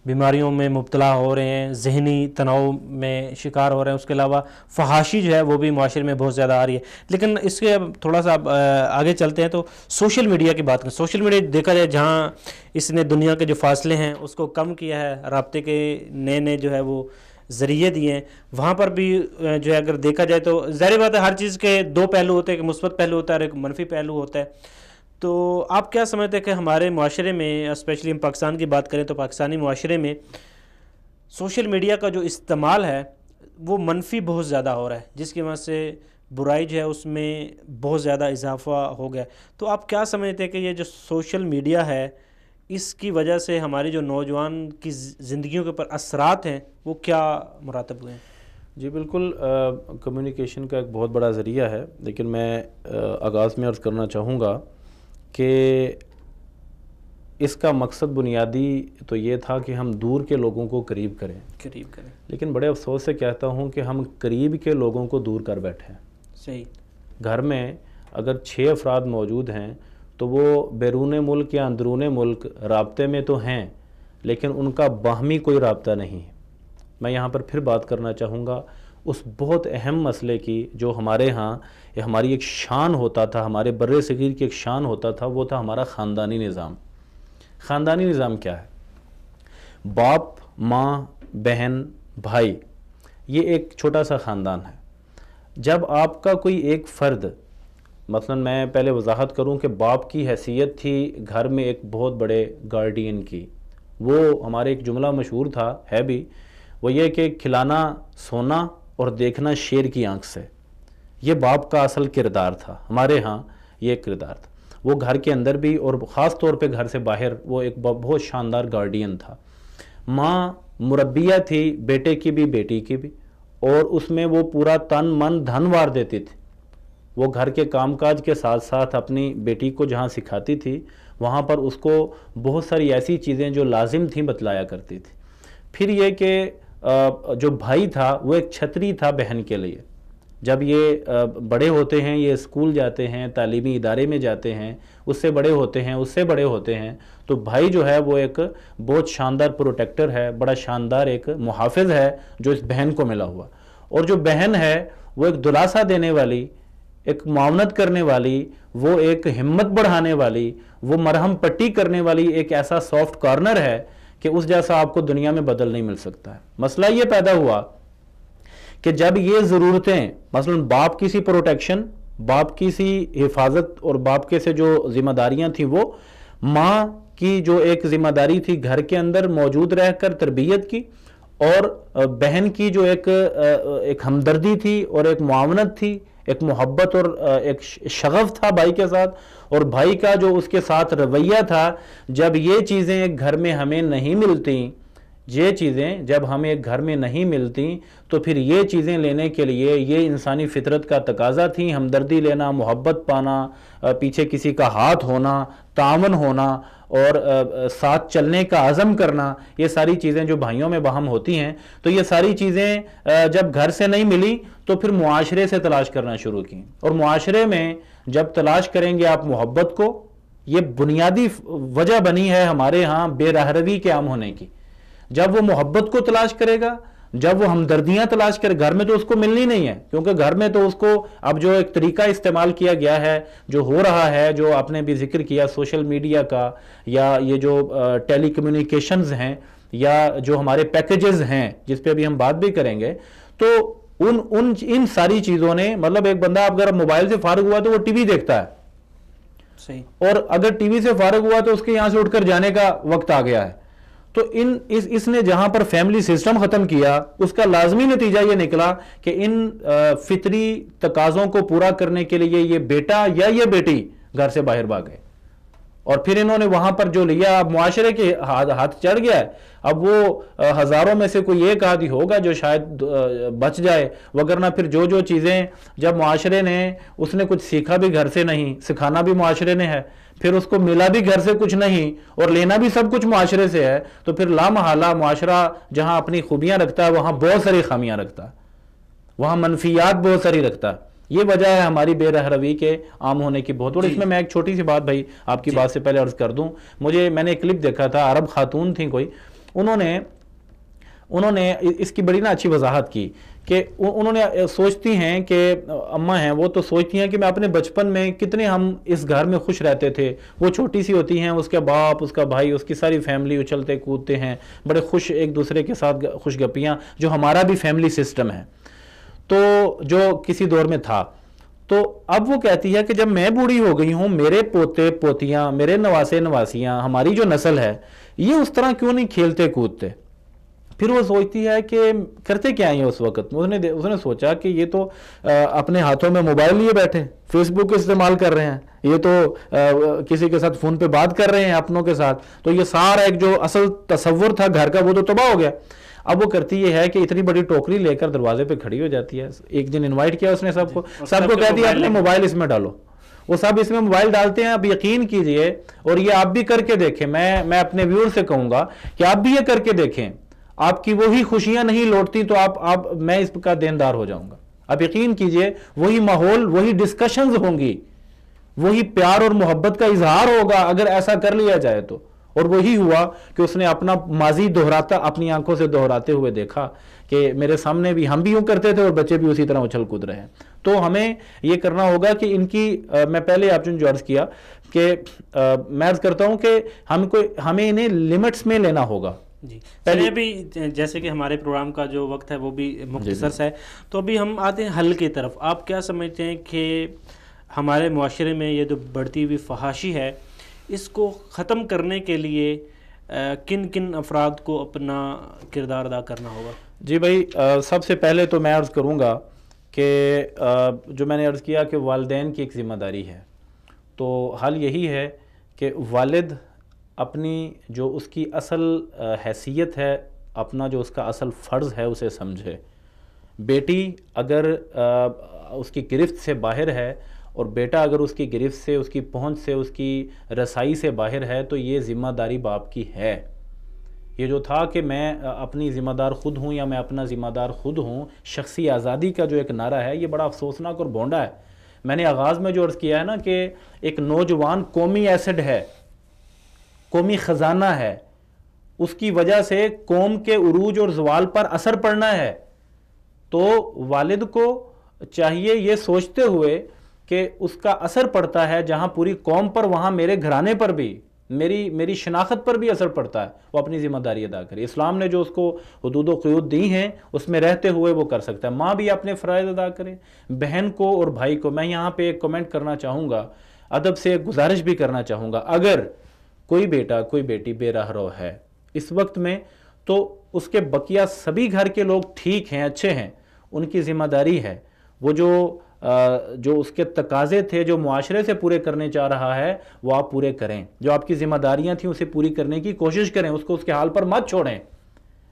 بیماریوں میں مبتلا ہو رہے ہیں، ذہنی تناؤ میں شکار ہو رہے ہیں، اس کے علاوہ فحاشی جو ہے وہ بھی معاشرے میں بہت زیادہ آ رہی ہے۔ لیکن اس کے اب تھوڑا سا آگے چلتے ہیں تو سوشل میڈیا کی بات کریں۔ سوشل میڈیا دیکھا جائے جہاں اس نے دنیا کے جو فاصلے ہیں اس کو کم کیا ہے، رابطے کے نئے نئے جو ہے وہ ذریعے دیے ہیں، وہاں پر بھی جو ہے اگر دیکھا جائے تو ظاہر بات ہے ہر چیز کے دو پہلو ہوتے ہیں، ایک مثبت پہلو ہوتا ہے اور ایک منفی پہلو ہوتا ہے۔ تو آپ کیا سمجھتے ہیں کہ ہمارے معاشرے میں، اسپیشلی ہم پاکستان کی بات کریں تو پاکستانی معاشرے میں سوشل میڈیا کا جو استعمال ہے وہ منفی بہت زیادہ ہو رہا ہے، جس کی وجہ سے برائی جو ہے اس میں بہت زیادہ اضافہ ہو گیا؟ تو آپ کیا سمجھتے ہیں کہ یہ جو سوشل میڈیا ہے اس کی وجہ سے ہماری جو نوجوان کی زندگیوں کے اوپر اثرات ہیں وہ کیا مراتب ہوئے ہیں؟ جی بالکل، کمیونیکیشن کا ایک بہت بڑا ذریعہ ہے، لیکن میں آغاز میں عرض کرنا چاہوں گا کہ اس کا مقصد بنیادی تو یہ تھا کہ ہم دور کے لوگوں کو قریب کریں، لیکن بڑے افسوس سے کہتا ہوں کہ ہم قریب کے لوگوں کو دور کر بیٹھے ہیں۔ صحیح۔ گھر میں اگر 6 افراد موجود ہیں تو وہ بیرون ملک یا اندرون ملک رابطے میں تو ہیں، لیکن ان کا باہمی کوئی رابطہ نہیں ہے۔ میں یہاں پر پھر بات کرنا چاہوں گا اس بہت اہم مسئلے کی جو ہمارے ہاں ہماری ایک شان ہوتا تھا، ہمارے بر صغیر کی ایک شان ہوتا تھا، وہ تھا ہمارا خاندانی نظام۔ خاندانی نظام کیا ہے؟ باپ، ماں، بہن، بھائی، یہ ایک چھوٹا سا خاندان ہے۔ جب آپ کا کوئی ایک فرد، مثلا میں پہلے وضاحت کروں کہ باپ کی حیثیت تھی گھر میں ایک بہت بڑے گارڈین کی، وہ ہمارے ایک جملہ مشہور تھا، ہے بھی، وہ یہ کہ کھلانا سونا اور دیکھنا شیر کی آنکھ سے، یہ باپ کا اصل کردار تھا ہمارے ہاں، یہ کردار تھا۔ وہ گھر کے اندر بھی اور خاص طور پہ گھر سے باہر وہ ایک بہت شاندار گارڈین تھا۔ ماں مربیہ تھی، بیٹے کی بھی بیٹی کی بھی، اور اس میں وہ پورا تن من دھن وار دیتی تھی۔ وہ گھر کے کام کاج کے ساتھ ساتھ اپنی بیٹی کو جہاں سکھاتی تھی وہاں پر اس کو بہت ساری ایسی چیزیں جو لازم تھیں بتلایا کرتی تھی۔ پھر یہ کہ جو بھائی تھا وہ ایک چھتری تھا بہن کے لیے۔ جب یہ بڑے ہوتے ہیں، یہ اسکول جاتے ہیں، تعلیمی ادارے میں جاتے ہیں، اس سے بڑے ہوتے ہیں، اس سے بڑے ہوتے ہیں، تو بھائی جو ہے وہ ایک بہت شاندار پروٹیکٹر ہے، بڑا شاندار ایک محافظ ہے جو اس بہن کو ملا ہوا۔ اور جو بہن ہے وہ ایک دلاسا دینے والی، ایک معاونت کرنے والی، وہ ایک ہمت بڑھانے والی، وہ مرہم پٹی کرنے والی ایک ایسا سافٹ کارنر ہے کہ اس جیسا آپ کو دنیا میں بدل نہیں مل سکتا ہے۔ مسئلہ یہ پیدا ہوا کہ جب یہ ضرورتیں، مثلا باپ کی سی پروٹیکشن، باپ کی سی حفاظت اور باپ کے سے جو ذمہ داریاں تھیں، وہ ماں کی جو ایک ذمہ داری تھی گھر کے اندر موجود رہ کر تربیت کی، اور بہن کی جو ایک ہمدردی تھی اور ایک معاونت تھی، ایک محبت اور ایک شغف تھا بھائی کے ساتھ، اور بھائی کا جو اس کے ساتھ رویہ تھا، جب یہ چیزیں ایک گھر میں ہمیں نہیں ملتی، یہ چیزیں جب ہمیں ایک گھر میں نہیں ملتی تو پھر یہ چیزیں لینے کے لیے یہ انسانی فطرت کا تقاضا تھی، ہمدردی لینا، محبت پانا، پیچھے کسی کا ہاتھ ہونا، تعاون ہونا اور ساتھ چلنے کا عزم کرنا، یہ ساری چیزیں جو بھائیوں میں باہم ہوتی ہیں، تو یہ ساری چیزیں جب گھر سے نہیں ملی تو پھر معاشرے سے تلاش کرنا شروع کی۔ اور معاشرے میں جب تلاش کریں گے آپ محبت کو، یہ بنیادی وجہ بنی ہے ہمارے ہاں بے رہروی کے عام ہونے کی۔ جب وہ محبت کو تلاش کرے گا، جب وہ ہمدردیاں تلاش کرے، گھر میں تو اس کو ملنی نہیں ہے، کیونکہ گھر میں تو اس کو اب جو ایک طریقہ استعمال کیا گیا ہے، جو ہو رہا ہے، جو آپ نے بھی ذکر کیا سوشل میڈیا کا، یا یہ جو ٹیلی کمیونیکیشنز ہیں، یا جو ہمارے پیکیجز ہیں جس پہ ابھی ہم بات بھی کریں گے، تو ان ساری چیزوں نے، مطلب ایک بندہ اگر موبائل سے فارغ ہوا تو وہ ٹی وی دیکھتا ہے، صحیح، اور اگر ٹی وی سے فارغ ہوا تو اس کے یہاں سے اٹھ کر جانے کا وقت آ گیا ہے۔ تو اس نے جہاں پر فیملی سسٹم ختم کیا، اس کا لازمی نتیجہ یہ نکلا کہ ان فطری تقاضوں کو پورا کرنے کے لیے یہ بیٹا یا یہ بیٹی گھر سے باہر بھاگ گئے، اور پھر انہوں نے وہاں پر جو لیا، اب معاشرے کے ہاتھ چڑھ گیا ہے۔ اب وہ ہزاروں میں سے کوئی ایک آدھی ہوگا جو شاید بچ جائے، وگرنہ پھر جو چیزیں جب معاشرے نے، اس نے کچھ سیکھا بھی گھر سے نہیں، سکھانا بھی معاشرے نے ہے، پھر اس کو ملا بھی گھر سے کچھ نہیں، اور لینا بھی سب کچھ معاشرے سے ہے، تو پھر لامحالہ معاشرہ جہاں اپنی خوبیاں رکھتا ہے وہاں بہت ساری خامیاں رکھتا ہے، وہاں منفیات بہت ساری رکھتا ہے۔ یہ وجہ ہے ہماری بے رہروی کے عام ہونے کی بہت۔ اور اس میں ایک چھوٹی سی بات بھائی آپ کی بات سے پہلے عرض کر دوں، میں نے ایک کلپ دیکھا تھا، عرب خاتون تھیں کوئی، انہوں نے اس کی بڑی اچھی وضاحت کی کہ انہوں نے سوچتی ہیں کہ اماں ہیں وہ، تو سوچتی ہیں کہ میں اپنے بچپن میں کتنے ہم اس گھر میں خوش رہتے تھے، وہ چھوٹی سی ہوتی ہیں، اس کے باپ، اس کا بھائی، اس کی ساری فیملی اچھلتے کودتے ہیں، بڑے خوش، ایک دوسرے کے ساتھ خوش گپیاں، جو ہمارا بھی فیملی سسٹم ہے تو جو کسی دور میں تھا۔ تو اب وہ کہتی ہے کہ جب میں بوڑھی ہو گئی ہوں، میرے پوتے پوتیاں، میرے نواسے نواسیاں، ہماری جو نسل ہے، یہ اس طرح کیوں نہیں کھیلتے کودتے؟ پھر وہ سوچتی ہے کہ کرتے کیا ہیں اس وقت؟ اس نے سوچا کہ یہ تو اپنے ہاتھوں میں موبائل لیے بیٹھے، فیس بک استعمال کر رہے ہیں، یہ تو کسی کے ساتھ فون پہ بات کر رہے ہیں اپنوں کے ساتھ، تو یہ سارا ایک جو اصل تصور تھا گھر کا وہ تو تباہ ہو گیا۔ اب وہ کرتی یہ ہے کہ اتنی بڑی ٹوکری لے کر دروازے پہ کھڑی ہو جاتی ہے، ایک دن انوائٹ کیا اس نے سب کو کہتی ہے اپنے موبائل اس میں ڈالو، وہ سب اس میں موبائل ڈالتے ہیں۔ اب یقین کیجئے، اور یہ آپ بھی کر کے دیکھیں، میں اپنے ویور سے کہوں گا کہ آپ بھی یہ کر کے دیکھیں، آپ کی وہی خوشیاں نہیں لوٹتی تو میں اس کا دیندار ہو جاؤں گا۔ اب یقین کیجئے وہی ماحول، وہی ڈسکشنز ہوں گی، وہی پیار اور محبت کا اظہار ہوگا اگر ایسا کر لیا جائے تو. اور وہی ہوا کہ اس نے اپنا ماضی دہراتا اپنی آنکھوں سے دہراتے ہوئے دیکھا کہ میرے سامنے بھی ہم بھی یوں کرتے تھے اور بچے بھی اسی طرح اچھل کود رہے ہیں. تو ہمیں یہ کرنا ہوگا کہ ان کی میں پہلے آپ جو عرض کیا کہ میں عرض کرتا ہوں کہ ہمیں انہیں لمٹس میں لینا ہوگا. جی چلیے ابھی جیسے کہ ہمارے پروگرام کا جو وقت ہے وہ بھی مختصر ہے، تو ابھی ہم آتے ہیں حل کی طرف. آپ کیا سمجھتے ہیں کہ ہمارے معاشرے میں یہ جو بڑھتی ہوئی فحاشی ہے اس کو ختم کرنے کے لیے کن کن افراد کو اپنا کردار ادا کرنا ہوگا؟ جی بھائی، سب سے پہلے تو میں عرض کروں گا کہ جو میں نے عرض کیا کہ والدین کی ایک ذمہ داری ہے. تو حل یہی ہے کہ والد اپنی جو اس کی اصل حیثیت ہے، اپنا جو اس کا اصل فرض ہے اسے سمجھے. بیٹی اگر اس کی گرفت سے باہر ہے اور بیٹا اگر اس کی گرفت سے، اس کی پہنچ سے، اس کی رسائی سے باہر ہے تو یہ ذمہ داری باپ کی ہے. یہ جو تھا کہ میں اپنی ذمہ دار خود ہوں یا میں اپنا ذمہ دار خود ہوں، شخصی آزادی کا جو ایک نعرہ ہے یہ بڑا افسوسناک اور بونڈا ہے. میں نے آغاز میں جو عرض کیا ہے نا کہ ایک نوجوان قومی ایسڈ ہے، قومی خزانہ ہے، اس کی وجہ سے قوم کے عروج اور زوال پر اثر پڑنا ہے. تو والد کو چاہیے یہ سوچتے ہوئے کہ اس کا اثر پڑتا ہے جہاں پوری قوم پر وہاں میرے گھرانے پر بھی، میری شناخت پر بھی اثر پڑتا ہے، وہ اپنی ذمہ داری ادا کرے. اسلام نے جو اس کو حدود و قیود دی ہیں اس میں رہتے ہوئے وہ کر سکتا ہے. ماں بھی اپنے فرائض ادا کرے، بہن کو اور بھائی کو. میں یہاں پہ ایک کمنٹ کرنا چاہوں گا، ادب سے ایک گزارش بھی کرنا چاہوں گا. اگر کوئی بیٹا کوئی بیٹی بے راہ رو ہے اس وقت میں تو اس کے بقیہ سبھی گھر کے لوگ ٹھیک ہیں، اچھے ہیں، ان کی ذمہ داری ہے وہ جو اس کے تقاضے تھے جو معاشرے سے پورے کرنے چاہ رہا ہے وہ آپ پورے کریں. جو آپ کی ذمہ داریاں تھیں اسے پوری کرنے کی کوشش کریں، اس کو اس کے حال پر مت چھوڑیں.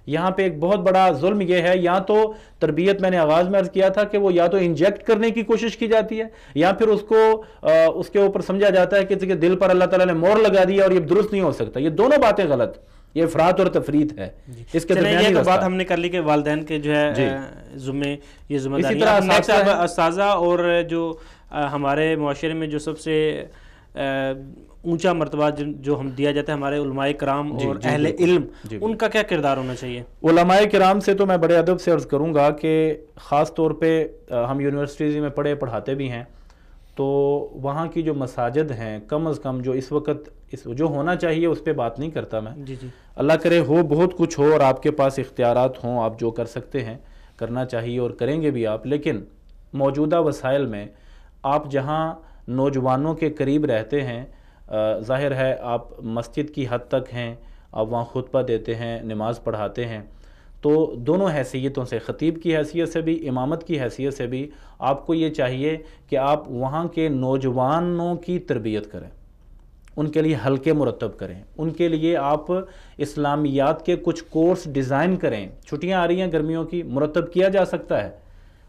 یہاں پہ ایک بہت بڑا ظلم یہ ہے، یا تو تربیت میں نے آغاز میں عرض کیا تھا کہ وہ یا تو انجیکٹ کرنے کی کوشش کی جاتی ہے یا پھر اس کو اس کے اوپر سمجھا جاتا ہے کہ دل پر اللہ تعالیٰ نے مور لگا دیا اور یہ درست نہیں ہو سکتا. یہ دونوں باتیں غلط، یہ افراط اور تفریط ہے. اس کے درمیانی یہ بات ہم نے کر لی کہ والدین کے جو ہے ذمے یہ ذمہ داری، اساتذہ اور جو ہمارے معاشرے میں جو سب سے اونچا مرتبہ جو ہم دیا جاتا ہے ہمارے علماء کرام اور اہل علم، ان کا کیا کردار ہونا چاہیے؟ علماء کرام سے تو میں بڑے ادب سے عرض کروں گا کہ خاص طور پہ ہم یونیورسٹیز میں پڑھاتے بھی ہیں تو وہاں کی جو مساجد ہیں کم از کم جو اس وقت جو ہونا چاہیے اس پہ بات نہیں کرتا میں. اللہ کرے ہو بہت کچھ ہو اور آپ کے پاس اختیارات ہوں، آپ جو کر سکتے ہیں کرنا چاہیے اور کریں گے بھی آپ. لیکن موجودہ وسائل میں آپ جہاں نوجوانوں کے قریب رہتے ہیں، ظاہر ہے آپ مسجد کی حد تک ہیں، آپ وہاں خطبہ دیتے ہیں، نماز پڑھاتے ہیں، تو دونوں حیثیتوں سے، خطیب کی حیثیت سے بھی، امامت کی حیثیت سے بھی آپ کو یہ چاہیے کہ آپ وہاں کے نوجوانوں کی تربیت کریں، ان کے لیے حلقے مرتب کریں، ان کے لیے آپ اسلامیات کے کچھ کورس ڈیزائن کریں. چھٹیاں آ رہی ہیں گرمیوں کی، مرتب کیا جا سکتا ہے.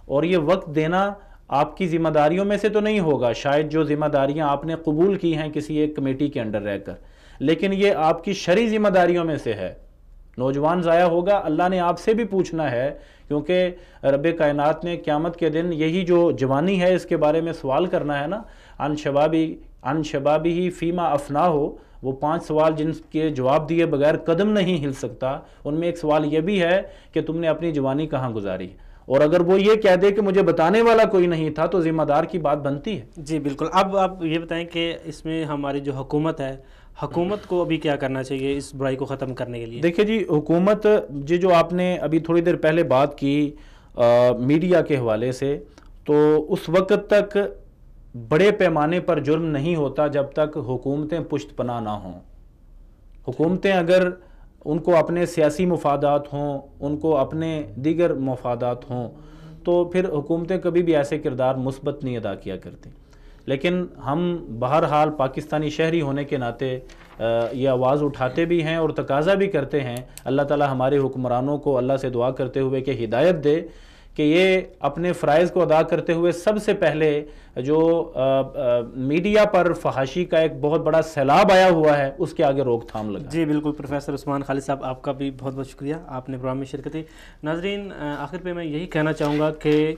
اور یہ وقت دینا آپ کی ذمہ داریوں میں سے تو نہیں ہوگا، شاید جو ذمہ داریاں آپ نے قبول کی ہیں کسی ایک کمیٹی کے انڈر رہ کر، لیکن یہ آپ کی شرعی ذمہ داریوں میں سے ہے. نوجوان ضائع ہوگا، اللہ نے آپ سے بھی پوچھنا ہے، کیونکہ رب کائنات نے قیامت کے دن یہی جو جوانی ہے اس کے بارے میں سوال کرنا ہے نا، ان شبابی ہی فیما افنا ہو. وہ 5 سوال جن کے جواب دیے بغیر قدم نہیں ہل سکتا، ان میں ایک سوال یہ بھی ہے کہ تم نے اپنی جوانی کہاں گزاری. اور اگر وہ یہ کہہ دے کہ مجھے بتانے والا کوئی نہیں تھا تو ذمہ دار کی بات بنتی ہے. جی بالکل. اب آپ یہ بتائیں کہ اس میں ہماری جو حکومت ہے، حکومت کو ابھی کیا کرنا چاہیے اس برائی کو ختم کرنے کے لیے؟ دیکھیں جی، حکومت جو آپ نے ابھی تھوڑی دیر پہلے بات کی میڈیا کے حوالے سے، تو اس وقت تک بڑے پیمانے پر جرم نہیں ہوتا جب تک حکومتیں پشت پناہ نہ ہوں. حکومتیں اگر ان کو اپنے سیاسی مفادات ہوں، ان کو اپنے دیگر مفادات ہوں، تو پھر حکومتیں کبھی بھی ایسے کردار مثبت نہیں ادا کیا کرتی. لیکن ہم بہرحال پاکستانی شہری ہونے کے ناطے یہ آواز اٹھاتے بھی ہیں اور تقاضا بھی کرتے ہیں. اللہ تعالی ہمارے حکمرانوں کو اللہ سے دعا کرتے ہوئے کہ ہدایت دے کہ یہ اپنے فرائض کو ادا کرتے ہوئے سب سے پہلے جو میڈیا پر فحاشی کا ایک بہت بڑا سیلاب آیا ہوا ہے اس کے آگے روک تھام لگا. جی بالکل. پروفیسر عثمان خالد صاحب، آپ کا بھی بہت بہت شکریہ، آپ نے پروگرام میں شرکت کی. ناظرین، آخر پہ میں یہی کہنا چاہوں گا کہ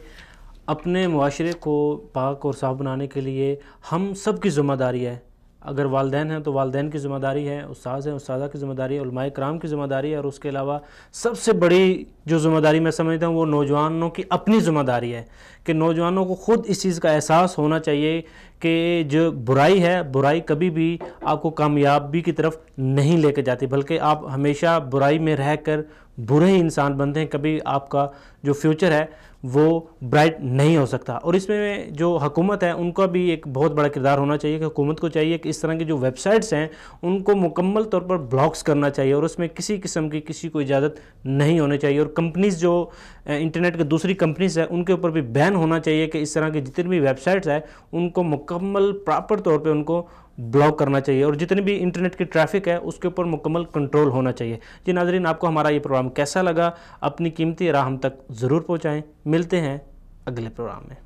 اپنے معاشرے کو پاک اور صاف بنانے کے لیے ہم سب کی ذمہ داری ہے. اگر والدین ہیں تو والدین کی ذمہ داری ہے، استاذ ہیں استاذہ کی ذمہ داری ہے، علماء کرام کی ذمہ داری ہے، اور اس کے علاوہ سب سے بڑی جو ذمہ داری میں سمجھتا ہوں وہ نوجوانوں کی اپنی ذمہ داری ہے کہ نوجوانوں کو خود اس چیز کا احساس ہونا چاہیے کہ جو برائی ہے، برائی کبھی بھی آپ کو کامیابی کی طرف نہیں لے کے جاتی، بلکہ آپ ہمیشہ برائی میں رہ کر برے ہی انسان بنتے ہیں. کبھی آپ کا جو فیوچر ہے وہ برائٹ نہیں ہو سکتا. اور اس میں جو حکومت ہے ان کا بھی ایک بہت بڑا کردار ہونا چاہیے کہ حکومت کو چاہیے کہ اس طرح کی جو ویب سائٹس ہیں ان کو مکمل طور پر بلاکس کرنا چاہیے، اور اس میں کسی قسم کی کسی کو اجازت نہیں ہونی چاہیے. اور کمپنیز جو انٹرنیٹ کے دوسری کمپنیز ہیں ان کے اوپر بھی بین ہونا چاہیے کہ اس طرح کی جتنی بھی ویب سائٹس ہیں ان کو مکمل پراپر طور پہ ان کو بلاک کرنا چاہیے، اور جتنی بھی انٹرنیٹ کی ٹریفک ہے اس کے اوپر مکمل کنٹرول ہونا چاہیے. جی ناظرین، آپ کو ہمارا یہ پروگرام کیسا لگا؟ اپنی قیمتی راہ ہم تک ضرور پہنچائیں. ملتے ہیں اگلے پروگرام میں.